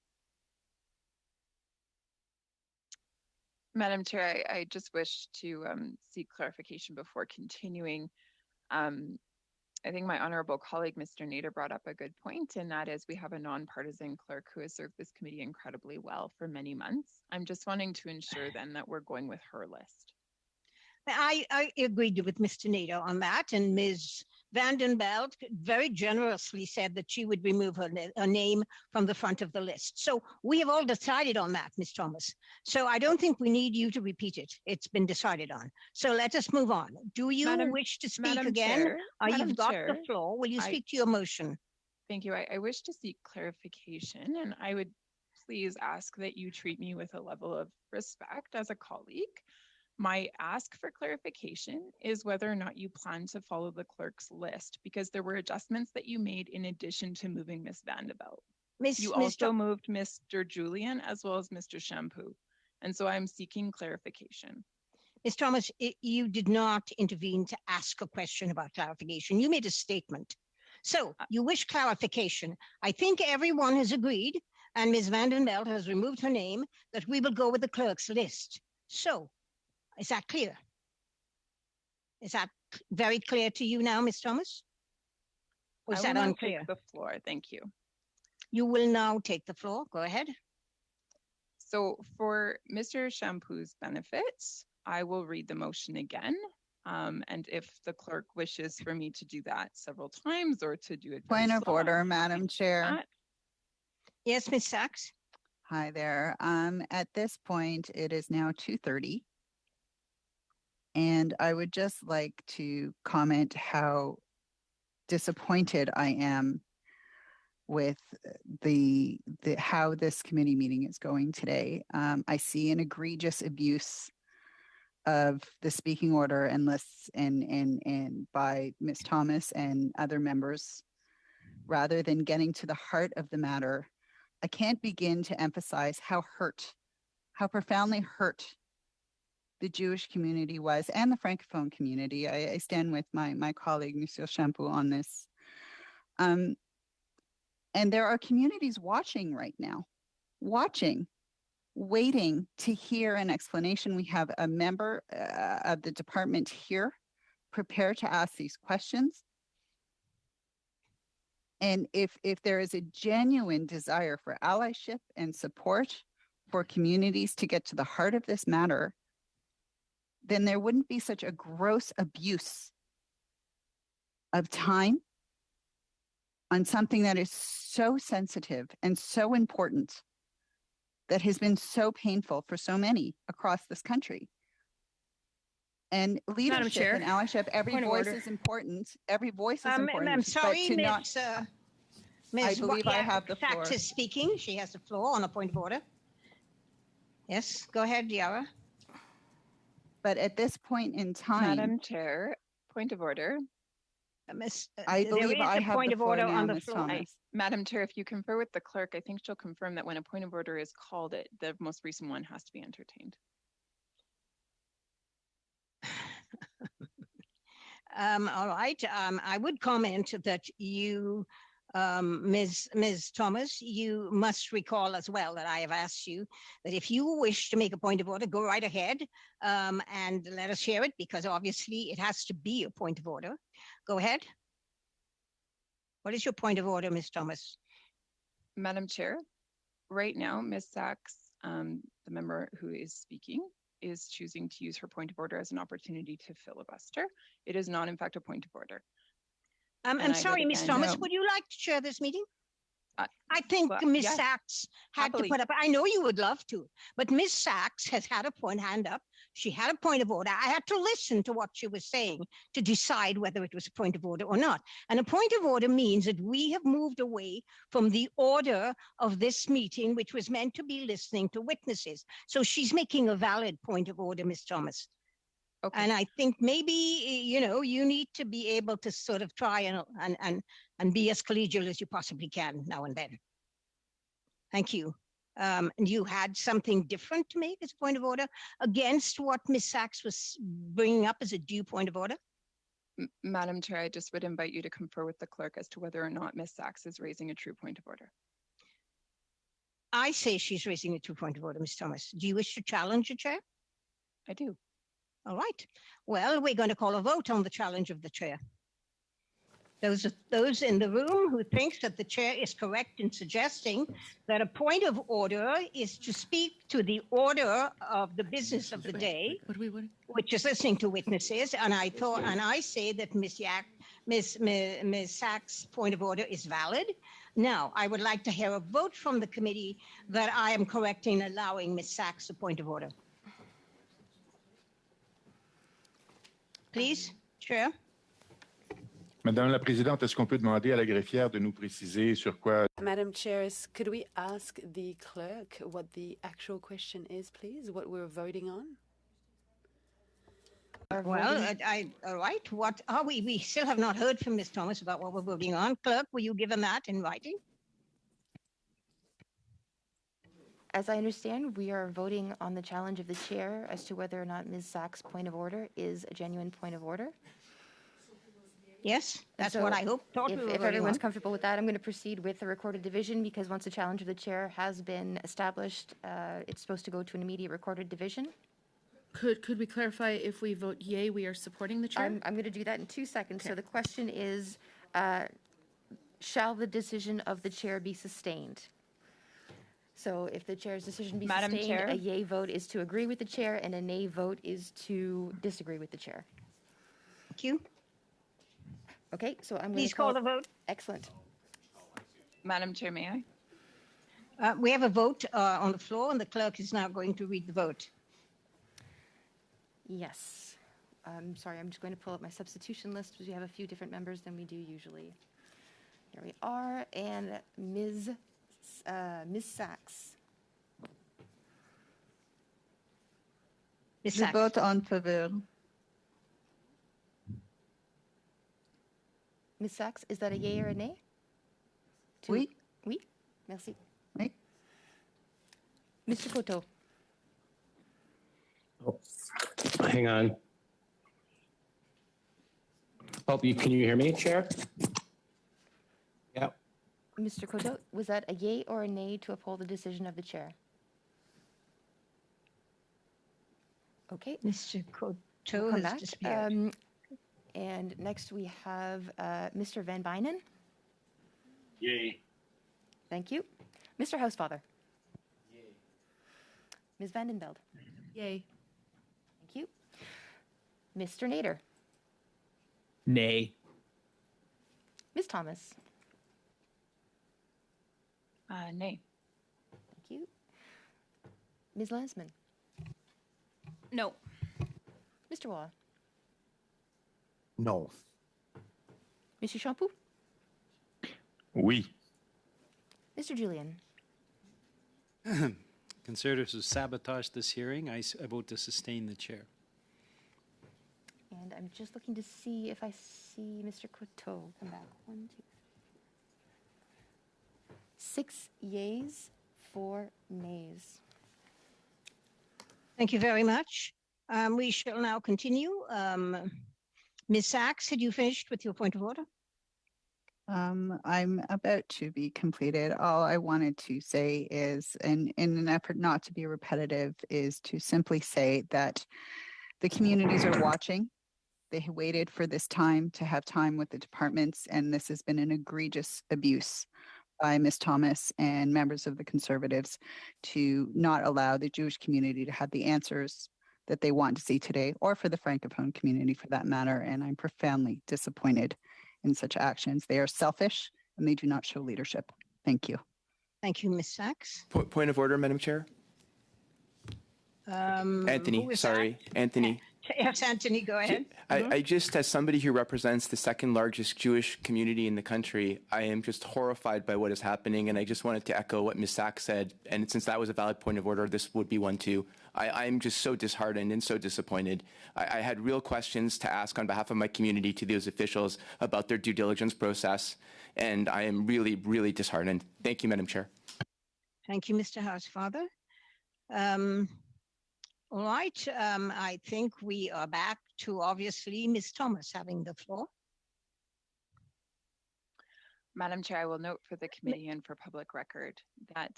Madam Chair, I just wish to seek clarification before continuing. I think my honorable colleague, Mr. Nader, brought up a good point, and that is we have a nonpartisan clerk who has served this committee incredibly well for many months. I'm just wanting to ensure then that we're going with her list. I agreed with Mr. Nader on that, and Ms. Vandenbelt very generously said that she would remove her name from the front of the list. So we have all decided on that, Ms. Thomas. So I don't think we need you to repeat it. It's been decided on. So let us move on. Do you wish to speak again? You've got the floor. Will you speak to your motion? Thank you. I wish to seek clarification, and I would please ask that you treat me with a level of respect as a colleague. My ask for clarification is whether or not you plan to follow the clerk's list, because there were adjustments that you made in addition to moving Ms. Vanderbilt. You also moved Mr. Julian as well as Mr. Shampoo. And so I'm seeking clarification. Ms. Thomas, you did not intervene to ask a question about clarification. You made a statement. So you wish clarification. I think everyone has agreed, and Ms. Vanderbilt has removed her name, that we will go with the clerk's list. So, is that clear? Is that very clear to you now, Ms. Thomas? Or is that unclear? Take the floor. Thank you. You will now take the floor. Go ahead. So for Mr. Shampoo's benefits, I will read the motion again. And if the clerk wishes for me to do that several times or to do it. Point of order, Madam Chair. Yes, Ms. Sachs. Hi there. At this point, it is now 2:30. And I would just like to comment how disappointed I am with how this committee meeting is going today. I see an egregious abuse of the speaking order and lists and by Ms. Thomas and other members, rather than getting to the heart of the matter. I can't begin to emphasize how profoundly hurt the Jewish community was, and the Francophone community. I stand with my colleague, Monsieur Shampoo, on this. And there are communities watching right now, waiting to hear an explanation. We have a member of the department here prepared to ask these questions. And if there is a genuine desire for allyship and support for communities to get to the heart of this matter, then there wouldn't be such a gross abuse of time on something that is so sensitive and so important, that has been so painful for so many across this country. And leadership and allyship, every voice is important. Every voice is important. I'm sorry, Ms. I believe I have the floor. Sachs is speaking. She has the floor on a point of order. Yes, go ahead, Yara. But at this point in time, Madam Chair, point of order. I believe I have point the of floor order now, on the Ms. floor. Thomas. Madam Chair, if you confer with the clerk, I think she'll confirm that when a point of order is called, the most recent one has to be entertained. All right. I would comment that you, Ms. Thomas, you must recall as well that I have asked you that if you wish to make a point of order, go right ahead and let us hear it, because obviously it has to be a point of order. Go ahead. What is your point of order, Ms. Thomas? Madam Chair, right now, Ms. Sachs, the member who is speaking, is choosing to use her point of order as an opportunity to filibuster. It is not, in fact, a point of order. I'm sorry, Ms. Thomas, would you like to chair this meeting? I think Ms. yes, Sachs had happily. to put up, I know you would love to, but Ms. Sachs has had a hand up. She had a point of order. I had to listen to what she was saying to decide whether it was a point of order or not. And a point of order means that we have moved away from the order of this meeting, which was meant to be listening to witnesses. So she's making a valid point of order, Ms. Thomas. Okay. And I think maybe, you need to be able to sort of try and be as collegial as you possibly can now and then. Thank you. And you had something different to make as a point of order against what Ms. Sachs was bringing up as a due point of order? Madam Chair, I just would invite you to confer with the clerk as to whether or not Ms. Sachs is raising a true point of order. I say she's raising a true point of order, Ms. Thomas. Do you wish to challenge the chair? I do. All right. Well, we're going to call a vote on the challenge of the chair. Those in the room who think that the chair is correct in suggesting that a point of order is to speak to the order of the business of the day, which is listening to witnesses. And I say that Ms. Sachs' point of order is valid. Now, I would like to hear a vote from the committee that I am correct in allowing Ms. Sachs a point of order. Please, Chair. Madame la Présidente, est-ce qu'on peut demander à la greffière de nous préciser sur quoi? Madam Chair, could we ask the clerk what the actual question is, please? What we're voting on? Well, all right. What are we still have not heard from Ms. Thomas about what we're voting on. Clerk, will you give him that in writing? As I understand, we are voting on the challenge of the chair as to whether or not Ms. Sachs' point of order is a genuine point of order. Yes, that's what I hope. If everyone's comfortable with that, I'm going to proceed with the recorded division, because once the challenge of the chair has been established, it's supposed to go to an immediate recorded division. Could we clarify, if we vote yay, we are supporting the chair? I'm going to do that in 2 seconds. Okay. So the question is, shall the decision of the chair be sustained? So if the chair's decision be Madam sustained, Chair? a yay vote is to agree with the chair, and a nay vote is to disagree with the chair. Thank you. Okay, so I'm going Please to call the vote. Excellent. Madam Chair, may I? We have a vote on the floor, and the clerk is now going to read the vote. Yes. I'm sorry, I'm just going to pull up my substitution list, because we have a few different members than we do usually. Here we are, and Ms. Sachs. Je vote en faveur. Ms. Sachs, is that a yay or a nay? Oui. Oui? Merci. Oui. Mr. Coteau. Oh, hang on. Oh, can you hear me, Chair? Yeah. Mr. Coteau, was that a yay or a nay to uphold the decision of the chair? Okay. Mr. Coteau has disappeared. And next we have Mr. Van Bynen. Yay. Thank you. Mr. Housefather. Yay. Ms. Vandenbeld. Yay. Thank you. Mr. Nader. Nay. Ms. Thomas. Nay. Thank you. Ms. Lansman. No. Mr. Waugh. No. Monsieur Champoux. Oui. Mr. Julian. Conservatives have sabotaged this hearing. I vote to sustain the chair. And I'm just looking to see if I see Mr. Coteau come back. 1, 2, 3. 6 yeas, 4 nays. Thank you very much. We shall now continue. Ms. Sachs, had you finished with your point of order? I'm about to be completed. All I wanted to say is, in an effort not to be repetitive, is to simply say that the communities are watching. They waited for this time to have time with the departments, and this has been an egregious abuse by Ms. Thomas and members of the Conservatives to not allow the Jewish community to have the answers that they want to see today, or for the Francophone community for that matter. And I'm profoundly disappointed in such actions. They are selfish and they do not show leadership. Thank you. Thank you, Ms. Sachs. Point of order, Madam Chair. Anthony, sorry, Anthony. Yes, Anthony, go ahead. I just, as somebody who represents the second largest Jewish community in the country, I am just horrified by what is happening, and I just wanted to echo what Ms. Sachs said, and since that was a valid point of order, this would be one too. I'm just so disheartened and so disappointed. I had real questions to ask on behalf of my community to those officials about their due diligence process, and I am really, really disheartened. Thank you, Madam Chair. Thank you, Mr. Housefather. All right, I think we are back to obviously Ms. Thomas having the floor. Madam Chair, I will note for the committee and for public record that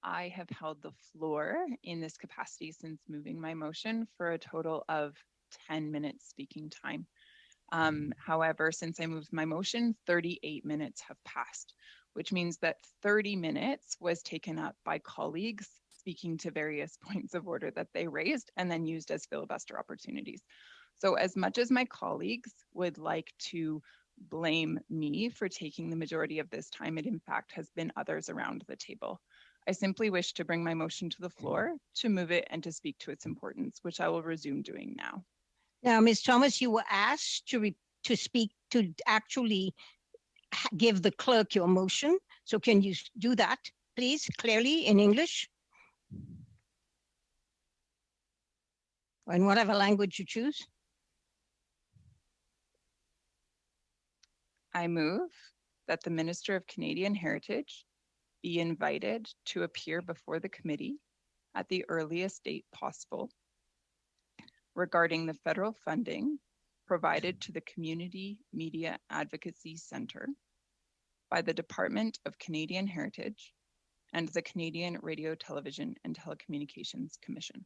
I have held the floor in this capacity since moving my motion for a total of 10 minutes speaking time. However, since I moved my motion, 38 minutes have passed, which means that 30 minutes was taken up by colleagues speaking to various points of order that they raised and then used as filibuster opportunities. So as much as my colleagues would like to blame me for taking the majority of this time, it in fact has been others around the table. I simply wish to bring my motion to the floor to move it and to speak to its importance, which I will resume doing now. Now, Ms. Thomas, you were asked to speak, to actually give the clerk your motion. So can you do that, please, clearly in English? Or in whatever language you choose. I move that the Minister of Canadian Heritage be invited to appear before the committee at the earliest date possible regarding the federal funding provided to the Community Media Advocacy Centre by the Department of Canadian Heritage and the Canadian Radio, Television and Telecommunications Commission.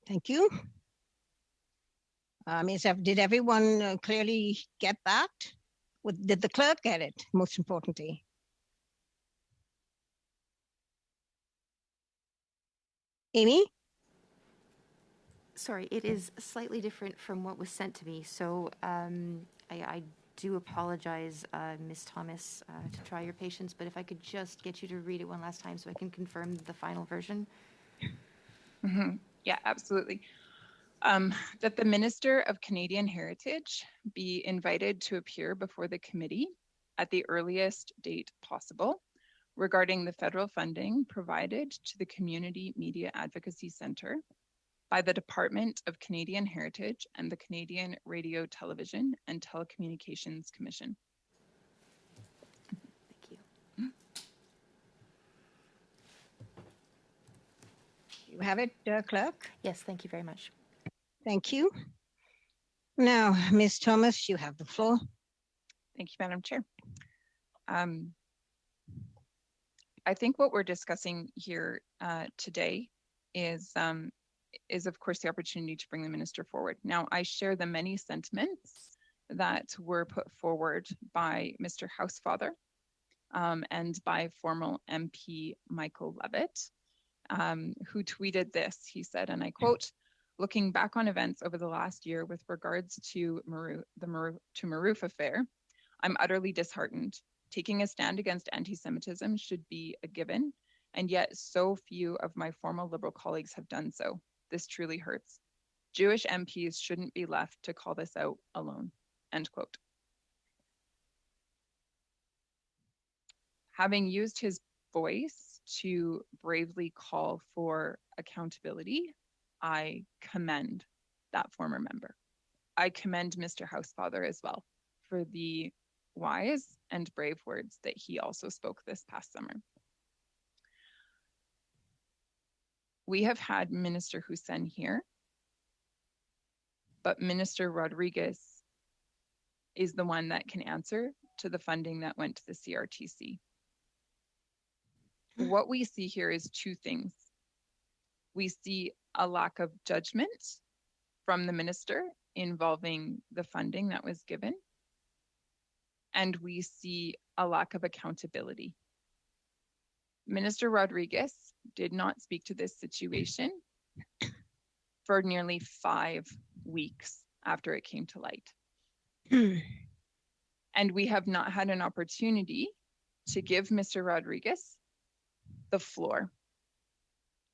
Thank you. Did everyone clearly get that? Did the clerk get it, most importantly? Amy? Sorry, it is slightly different from what was sent to me. So I do apologize, Ms. Thomas, to try your patience, but if I could just get you to read it one last time so I can confirm the final version. Mm-hmm. Yeah, absolutely. That the Minister of Canadian Heritage be invited to appear before the committee at the earliest date possible regarding the federal funding provided to the Community Media Advocacy Centre by the Department of Canadian Heritage and the Canadian Radio, Television and Telecommunications Commission. Thank you. You have it, clerk? Yes, thank you very much. Thank you. Now, Ms. Thomas, you have the floor. Thank you, Madam Chair. I think what we're discussing here today is of course the opportunity to bring the minister forward. Now, I share the many sentiments that were put forward by Mr. Housefather and by former MP Michael Levitt, who tweeted this. He said, and I quote, "Looking back on events over the last year with regards to the Maroof affair, I'm utterly disheartened. Taking a stand against anti-Semitism should be a given, and yet so few of my former Liberal colleagues have done so. This truly hurts. Jewish MPs shouldn't be left to call this out alone." End quote. Having used his voice to bravely call for accountability, I commend that former member. I commend Mr. Housefather as well for the wise and brave words that he also spoke this past summer. We have had Minister Hussein here, but Minister Rodriguez is the one that can answer to the funding that went to the CRTC. What we see here is two things. We see a lack of judgment from the minister involving the funding that was given. And we see a lack of accountability. Minister Rodriguez did not speak to this situation for nearly 5 weeks after it came to light. And we have not had an opportunity to give Mr. Rodriguez the floor,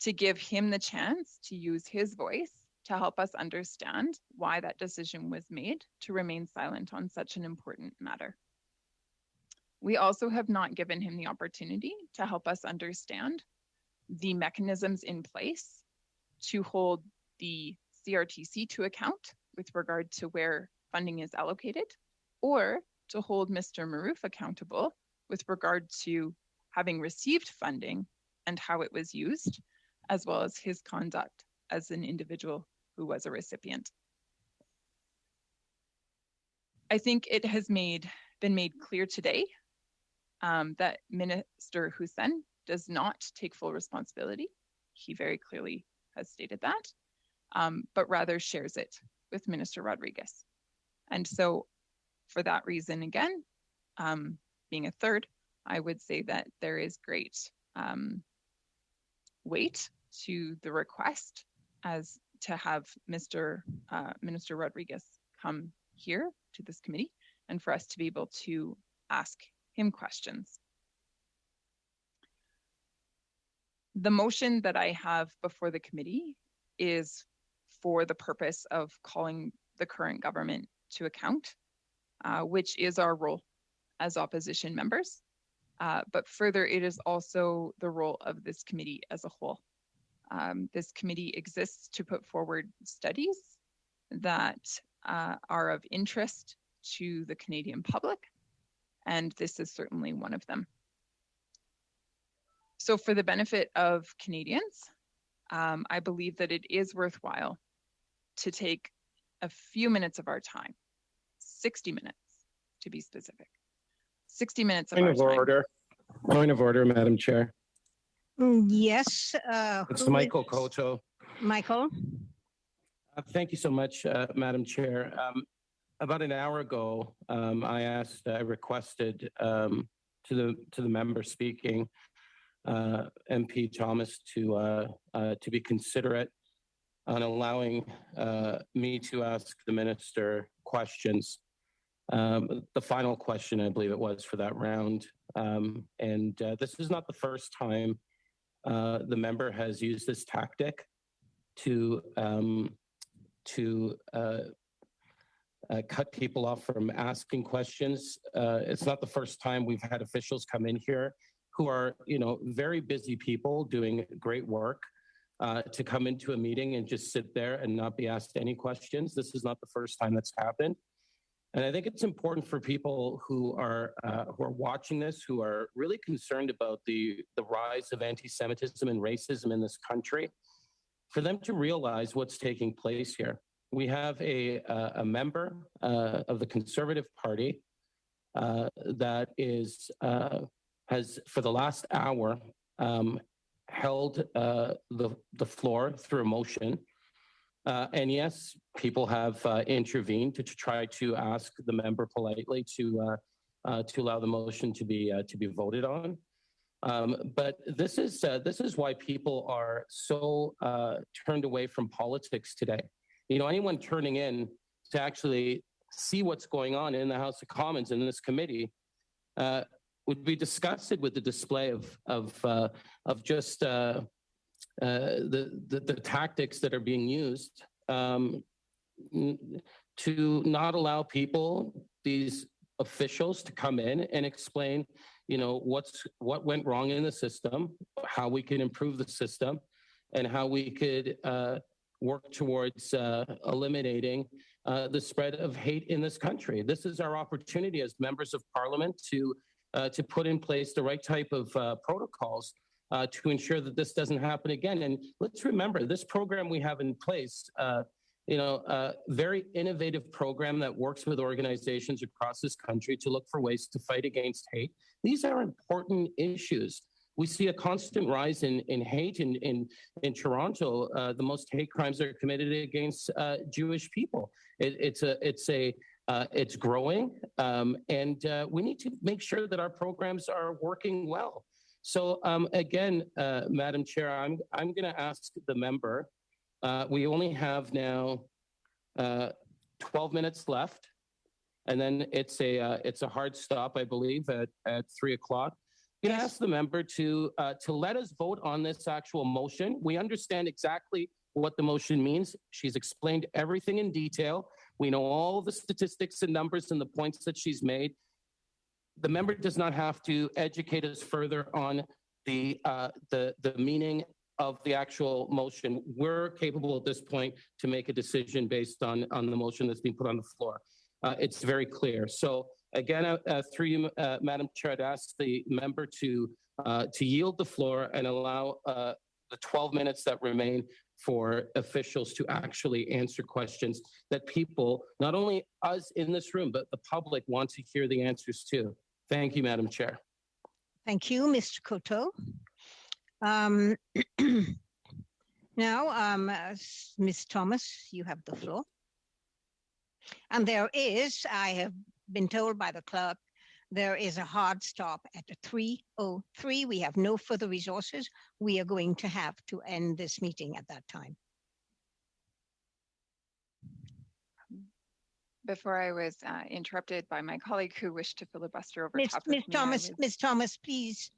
to give him the chance to use his voice to help us understand why that decision was made to remain silent on such an important matter. We also have not given him the opportunity to help us understand the mechanisms in place to hold the CRTC to account with regard to where funding is allocated, or to hold Mr. Maroof accountable with regard to having received funding and how it was used, as well as his conduct as an individual who was a recipient. I think it has been made clear today that Minister Hussein does not take full responsibility. He very clearly has stated that, but rather shares it with Minister Rodriguez. And so for that reason, again, being a third, I would say that there is great weight to the request as to have Minister Rodriguez come here to this committee and for us to be able to ask him questions. The motion that I have before the committee is for the purpose of calling the current government to account, which is our role as opposition members. But further, it is also the role of this committee as a whole. This committee exists to put forward studies that are of interest to the Canadian public, and this is certainly one of them. So for the benefit of Canadians, I believe that it is worthwhile to take a few minutes of our time, 60 minutes to be specific, 60 minutes of our time. Point of order, Madam Chair. Yes. It's Michael Koto. Michael. Thank you so much, Madam Chair. About an hour ago, I requested to the member speaking, MP Thomas, to be considerate on allowing me to ask the minister questions. The final question, I believe it was, for that round. And this is not the first time the member has used this tactic to cut people off from asking questions. It's not the first time we've had officials come in here who are, very busy people doing great work to come into a meeting and just sit there and not be asked any questions. This is not the first time that's happened. And I think it's important for people who are watching this, who are really concerned about the rise of anti-Semitism and racism in this country, for them to realize what's taking place here. We have a member of the Conservative Party that has for the last hour held the floor through a motion. And yes, people have intervened to try to ask the member politely to allow the motion to be voted on. But this is why people are so turned away from politics today. Anyone turning in to actually see what's going on in the House of Commons in this committee would be disgusted with the display of just the tactics that are being used to not allow people, these officials, to come in and explain, what went wrong in the system, how we can improve the system, and how we could work towards eliminating the spread of hate in this country. This is our opportunity as members of Parliament to put in place the right type of protocols to ensure that this doesn't happen again. And let's remember, this program we have in place, a very innovative program that works with organizations across this country to look for ways to fight against hate. These are important issues. We see a constant rise in hate in Toronto. The most hate crimes are committed against Jewish people. It's growing, and we need to make sure that our programs are working well. So again, Madam Chair, I'm going to ask the member. We only have now 12 minutes left, and then it's a hard stop, I believe, at 3 o'clock. I'm going to ask the member to let us vote on this actual motion. We understand exactly what the motion means. She's explained everything in detail. We know all the statistics and numbers and the points that she's made. The member does not have to educate us further on the meaning of the actual motion. We're capable at this point to make a decision based on the motion that's being put on the floor. It's very clear. So again, through you, Madam Chair, I'd ask the member to yield the floor and allow the 12 minutes that remain for officials to actually answer questions that people, not only us in this room, but the public want to hear the answers to. Thank you, Madam Chair. Thank you, Mr. Coteau. Now, Ms. Thomas, you have the floor. And there is, I have been told by the clerk, there is a hard stop at 3:03. We have no further resources. We are going to have to end this meeting at that time. Before I was interrupted by my colleague who wished to filibuster over top of Ms. me. Ms. Thomas, please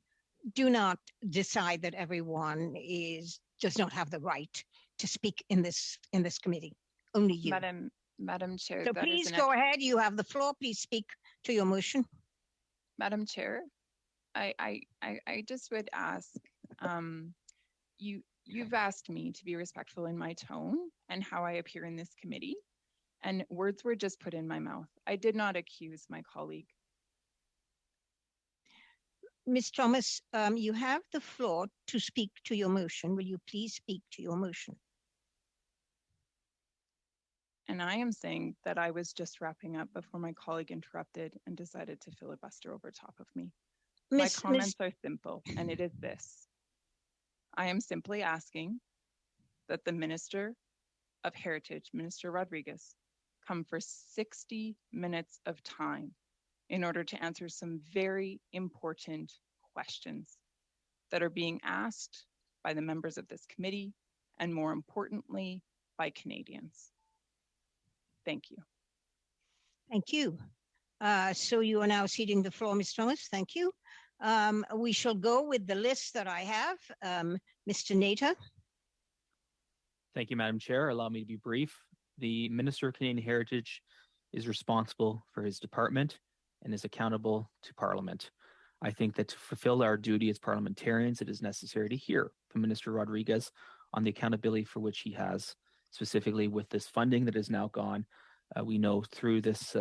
do not decide that everyone does not have the right to speak in this committee. Only you. Madam Chair. So please go ahead. You have the floor. Please speak to your motion. Madam Chair, I just would ask, you've asked me to be respectful in my tone and how I appear in this committee, and words were just put in my mouth. I did not accuse my colleague. Ms. Thomas, you have the floor to speak to your motion. Will you please speak to your motion? And I am saying that I was just wrapping up before my colleague interrupted and decided to filibuster over top of me. My comments are simple, and it is this. I am simply asking that the Minister of Heritage, Minister Rodriguez, come for 60 minutes of time in order to answer some very important questions that are being asked by the members of this committee, and more importantly, by Canadians. Thank you. Thank you. So you are now ceding the floor, Ms. Thomas. Thank you. We shall go with the list that I have. Mr. Nater. Thank you, Madam Chair. Allow me to be brief. The Minister of Canadian Heritage is responsible for his department and is accountable to Parliament. I think that to fulfill our duty as parliamentarians, it is necessary to hear from Minister Rodriguez on the accountability for which he has, specifically with this funding that is now gone. We know through this,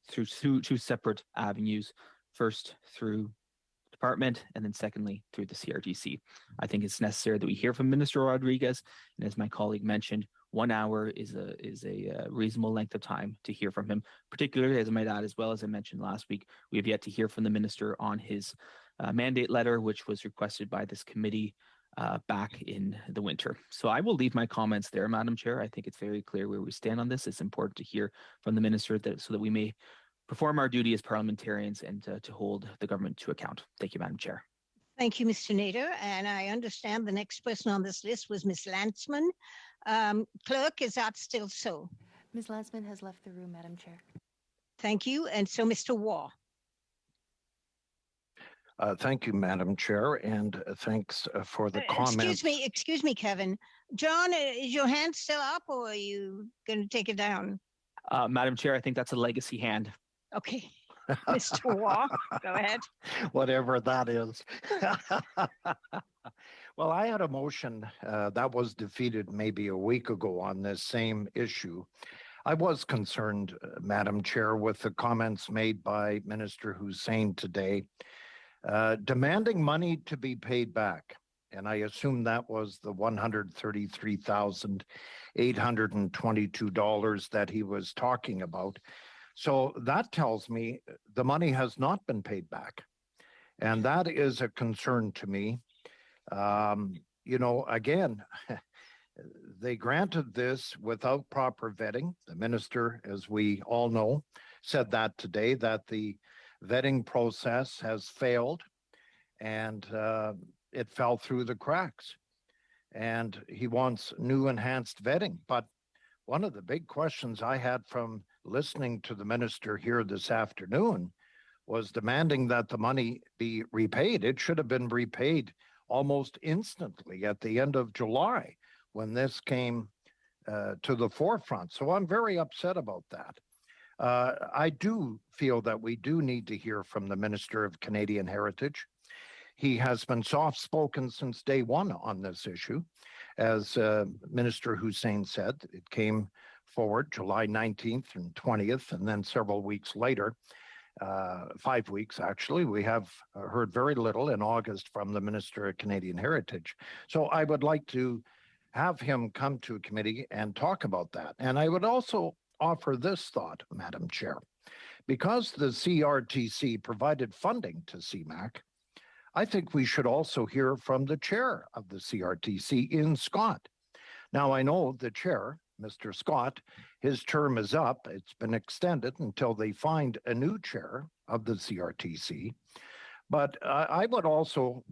through two separate avenues, first through department, and then secondly through the CRTC. I think it's necessary that we hear from Minister Rodriguez, and as my colleague mentioned, 1 hour is a reasonable length of time to hear from him, particularly, as I might add, as well as I mentioned last week, we have yet to hear from the minister on his mandate letter, which was requested by this committee back in the winter. So I will leave my comments there, Madam Chair. I think it's very clear where we stand on this. It's important to hear from the minister so that we may perform our duty as parliamentarians and to hold the government to account. Thank you, Madam Chair. Thank you, Mr. Nader. And I understand the next person on this list was Ms. Lantzman. Clerk, is that still so? Ms. Lantzman has left the room, Madam Chair. Thank you. And so Mr. Waugh. Thank you, Madam Chair, and thanks for the comments. Excuse me, Kevin. John, is your hand still up, or are you going to take it down? Madam Chair, I think that's a legacy hand. Okay. Mr. Waugh, go ahead. Whatever that is. Well, I had a motion that was defeated maybe a week ago on this same issue. I was concerned, Madam Chair, with the comments made by Minister Hussein today, demanding money to be paid back. And I assume that was the $133,822 that he was talking about. So that tells me the money has not been paid back. And that is a concern to me. Again, they granted this without proper vetting. The minister, as we all know, said that today, that the vetting process has failed and it fell through the cracks. And he wants new enhanced vetting. But one of the big questions I had from listening to the minister here this afternoon was demanding that the money be repaid. It should have been repaid almost instantly at the end of July when this came to the forefront. So I'm very upset about that. I do feel that we do need to hear from the Minister of Canadian Heritage. He has been soft-spoken since day one on this issue. As Minister Hussein said, it came forward July 19th and 20th, and then several weeks later, 5 weeks actually, we have heard very little in August from the Minister of Canadian Heritage. So I would like to have him come to a committee and talk about that. And I would also offer this thought, Madam Chair. Because the CRTC provided funding to CMAC, I think we should also hear from the chair of the CRTC, Ian Scott. Now, I know the chair, Mr. Scott, his term is up. It's been extended until they find a new chair of the CRTC. But I would also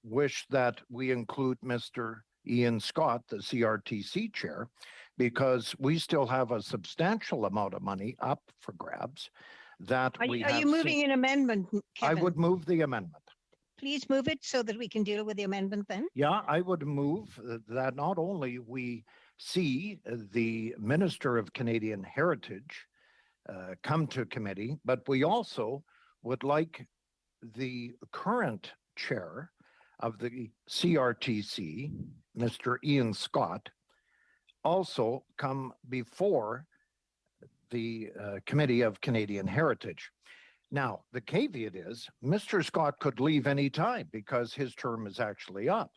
wish that we include Mr. Ian Scott, the CRTC chair, because we still have a substantial amount of money up for grabs that Are we are you moving an amendment, Kevin? I would move the amendment. Please move it so that we can deal with the amendment then. Yeah, I would move that not only we see the Minister of Canadian Heritage come to committee, but we also would like the current chair of the CRTC, Mr. Ian Scott, also come before the Committee of Canadian Heritage. Now, the caveat is Mr. Scott could leave any time because his term is actually up.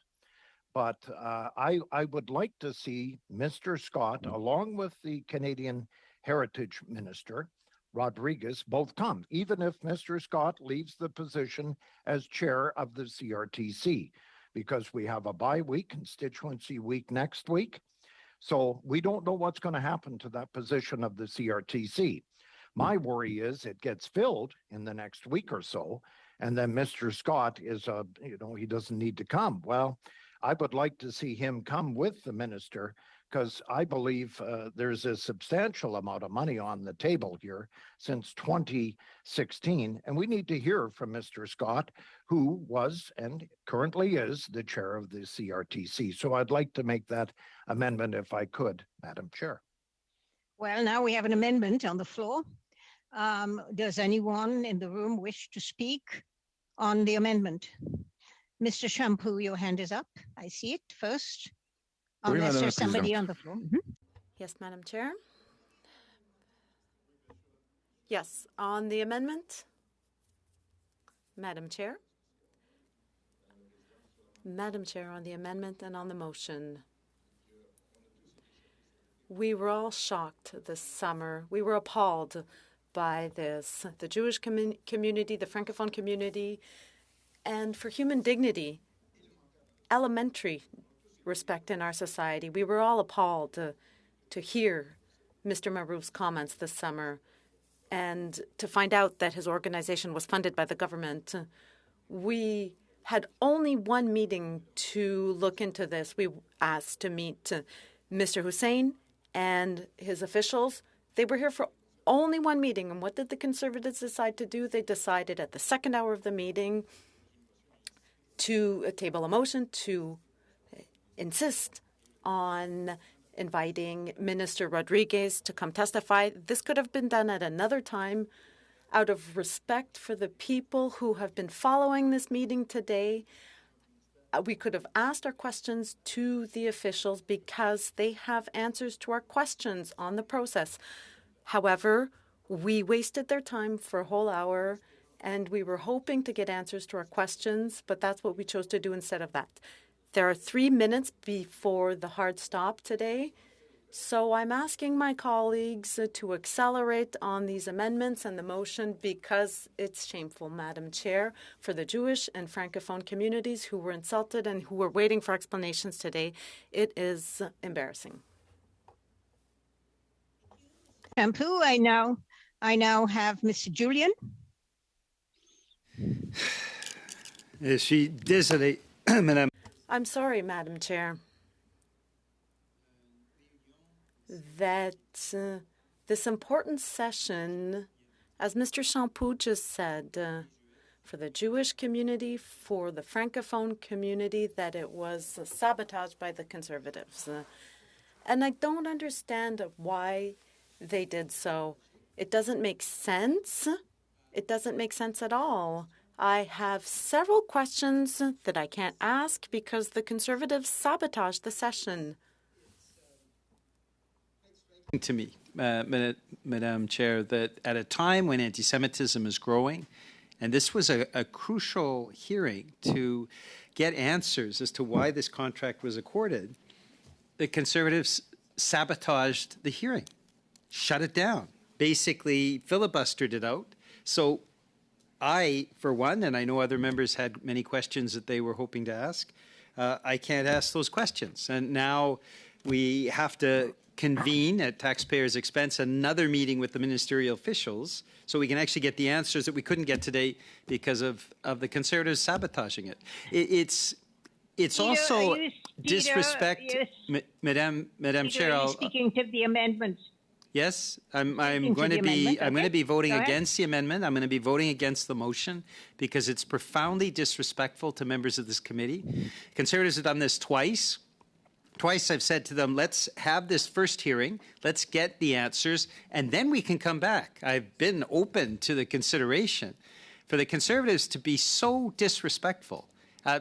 But I would like to see Mr. Scott, along with the Canadian Heritage Minister, Rodriguez, both come, even if Mr. Scott leaves the position as chair of the CRTC, because we have a bi-week constituency week next week. So we don't know what's going to happen to that position of the CRTC. My worry is it gets filled in the next week or so, and then Mr. Scott is, he doesn't need to come. Well, I would like to see him come with the minister because I believe there's a substantial amount of money on the table here since 2016, and we need to hear from Mr. Scott, who was and currently is the chair of the CRTC. So I'd like to make that amendment if I could, Madam Chair. Well, now we have an amendment on the floor. Does anyone in the room wish to speak on the amendment? Mr. Shampoo, your hand is up. I see it first. Unless there's somebody on the floor. Yes, Madam Chair. Yes, on the amendment. Madam Chair. Madam Chair, on the amendment and on the motion. We were all shocked this summer. We were appalled by this. The Jewish community, the Francophone community, and for human dignity, elementary respect in our society. We were all appalled to hear Mr. Marouf's comments this summer and to find out that his organization was funded by the government. We had only one meeting to look into this. We asked to meet Mr. Hussein and his officials. They were here for only one meeting. And what did the Conservatives decide to do? They decided at the second hour of the meeting to table a motion to insist on inviting Minister Rodriguez to come testify. This could have been done at another time. Out of respect for the people who have been following this meeting today, we could have asked our questions to the officials because they have answers to our questions on the process. However, we wasted their time for a whole hour, and we were hoping to get answers to our questions, but that's what we chose to do instead of that. There are 3 minutes before the hard stop today, So I'm asking my colleagues to accelerate on these amendments and the motion because it's shameful, Madam Chair, for the Jewish and Francophone communities who were insulted and who were waiting for explanations today. It is embarrassing. Shampoo, I now have Mr. Julian. Je suis désolé, Madame. I'm sorry, Madam Chair, that this important session, as Mr. Shampoo just said, for the Jewish community, for the Francophone community, that it was sabotaged by the Conservatives. And I don't understand why they did so. It doesn't make sense. It doesn't make sense at all. I have several questions that I can't ask because the Conservatives sabotaged the session. To me, Madam Chair, that at a time when anti-Semitism is growing, and this was a crucial hearing to get answers as to why this contract was accorded, the Conservatives sabotaged the hearing, shut it down, basically filibustered it out. So I, for one, and I know other members had many questions that they were hoping to ask, I can't ask those questions. And now we have to convene at taxpayers' expense another meeting with the ministerial officials so we can actually get the answers that we couldn't get today because of the Conservatives sabotaging it. It's also disrespect, Madam Chair. Are you speaking to the amendments? Yes, I'm going to be voting against the amendment. I'm going to be voting against the motion because it's profoundly disrespectful to members of this committee. Conservatives have done this twice. Twice I've said to them, let's have this first hearing, let's get the answers, and then we can come back. I've been open to the consideration. For the Conservatives to be so disrespectful,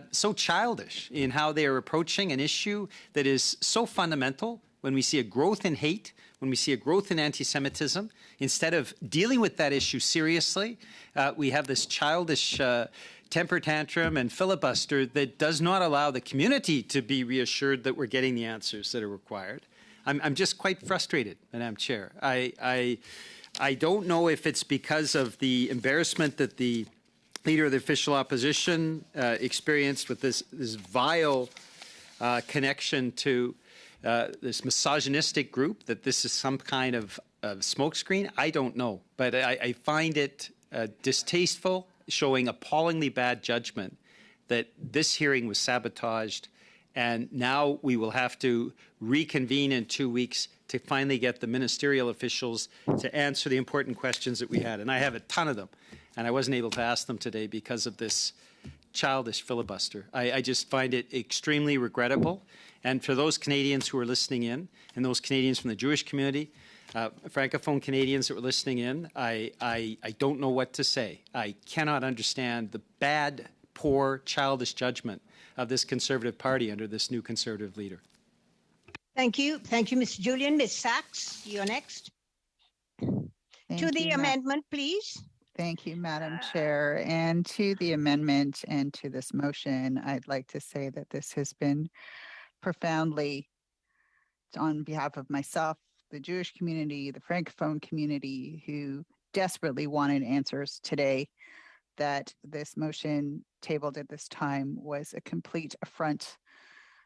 so childish in how they are approaching an issue that is so fundamental, when we see a growth in hate, when we see a growth in anti-Semitism, instead of dealing with that issue seriously, we have this childish temper tantrum and filibuster that does not allow the community to be reassured that we're getting the answers that are required. I'm just quite frustrated, Madam Chair. I don't know if it's because of the embarrassment that the leader of the official opposition experienced with this vile connection to this misogynistic group, that this is some kind of smokescreen. I don't know, but I find it distasteful, showing appallingly bad judgment that this hearing was sabotaged, and now we will have to reconvene in 2 weeks to finally get the ministerial officials to answer the important questions that we had. And I have a ton of them, and I wasn't able to ask them today because of this childish filibuster. I just find it extremely regrettable. And for those Canadians who are listening in, and those Canadians from the Jewish community, Francophone Canadians that were listening in, I don't know what to say. I cannot understand the bad, poor, childish judgment of this Conservative Party under this new Conservative leader. Thank you. Thank you, Mr. Julian. Ms. Sachs, you're next. To the amendment, please. Thank you, Madam Chair. And to the amendment and to this motion, I'd like to say that this has been profoundly, on behalf of myself, the Jewish community, the Francophone community, who desperately wanted answers today, that this motion tabled at this time was a complete affront,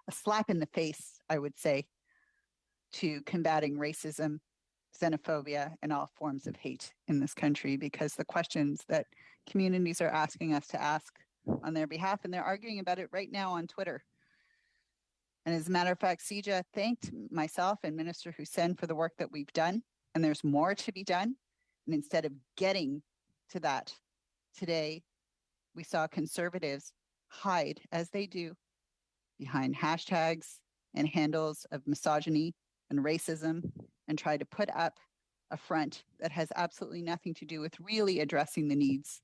a slap in the face, I would say, to combating racism, xenophobia, and all forms of hate in this country, because the questions that communities are asking us to ask on their behalf, and they're arguing about it right now on Twitter. And as a matter of fact, CJA thanked myself and Minister Hussein for the work that we've done, and there's more to be done. And instead of getting to that today, we saw Conservatives hide, as they do, behind hashtags and handles of misogyny and racism, and try to put up a front that has absolutely nothing to do with really addressing the needs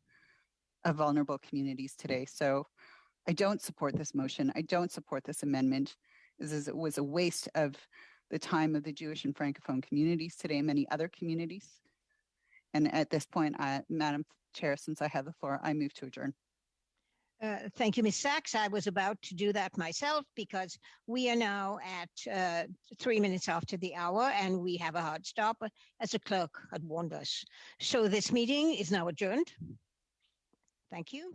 of vulnerable communities today. So I don't support this motion. I don't support this amendment. It was a waste of the time of the Jewish and Francophone communities today, and many other communities. And at this point, Madam Chair, since I have the floor, I move to adjourn. Thank you, Ms. Sachs. I was about to do that myself because we are now at 3 minutes after the hour and we have a hard stop, as the clerk had warned us. So this meeting is now adjourned. Thank you.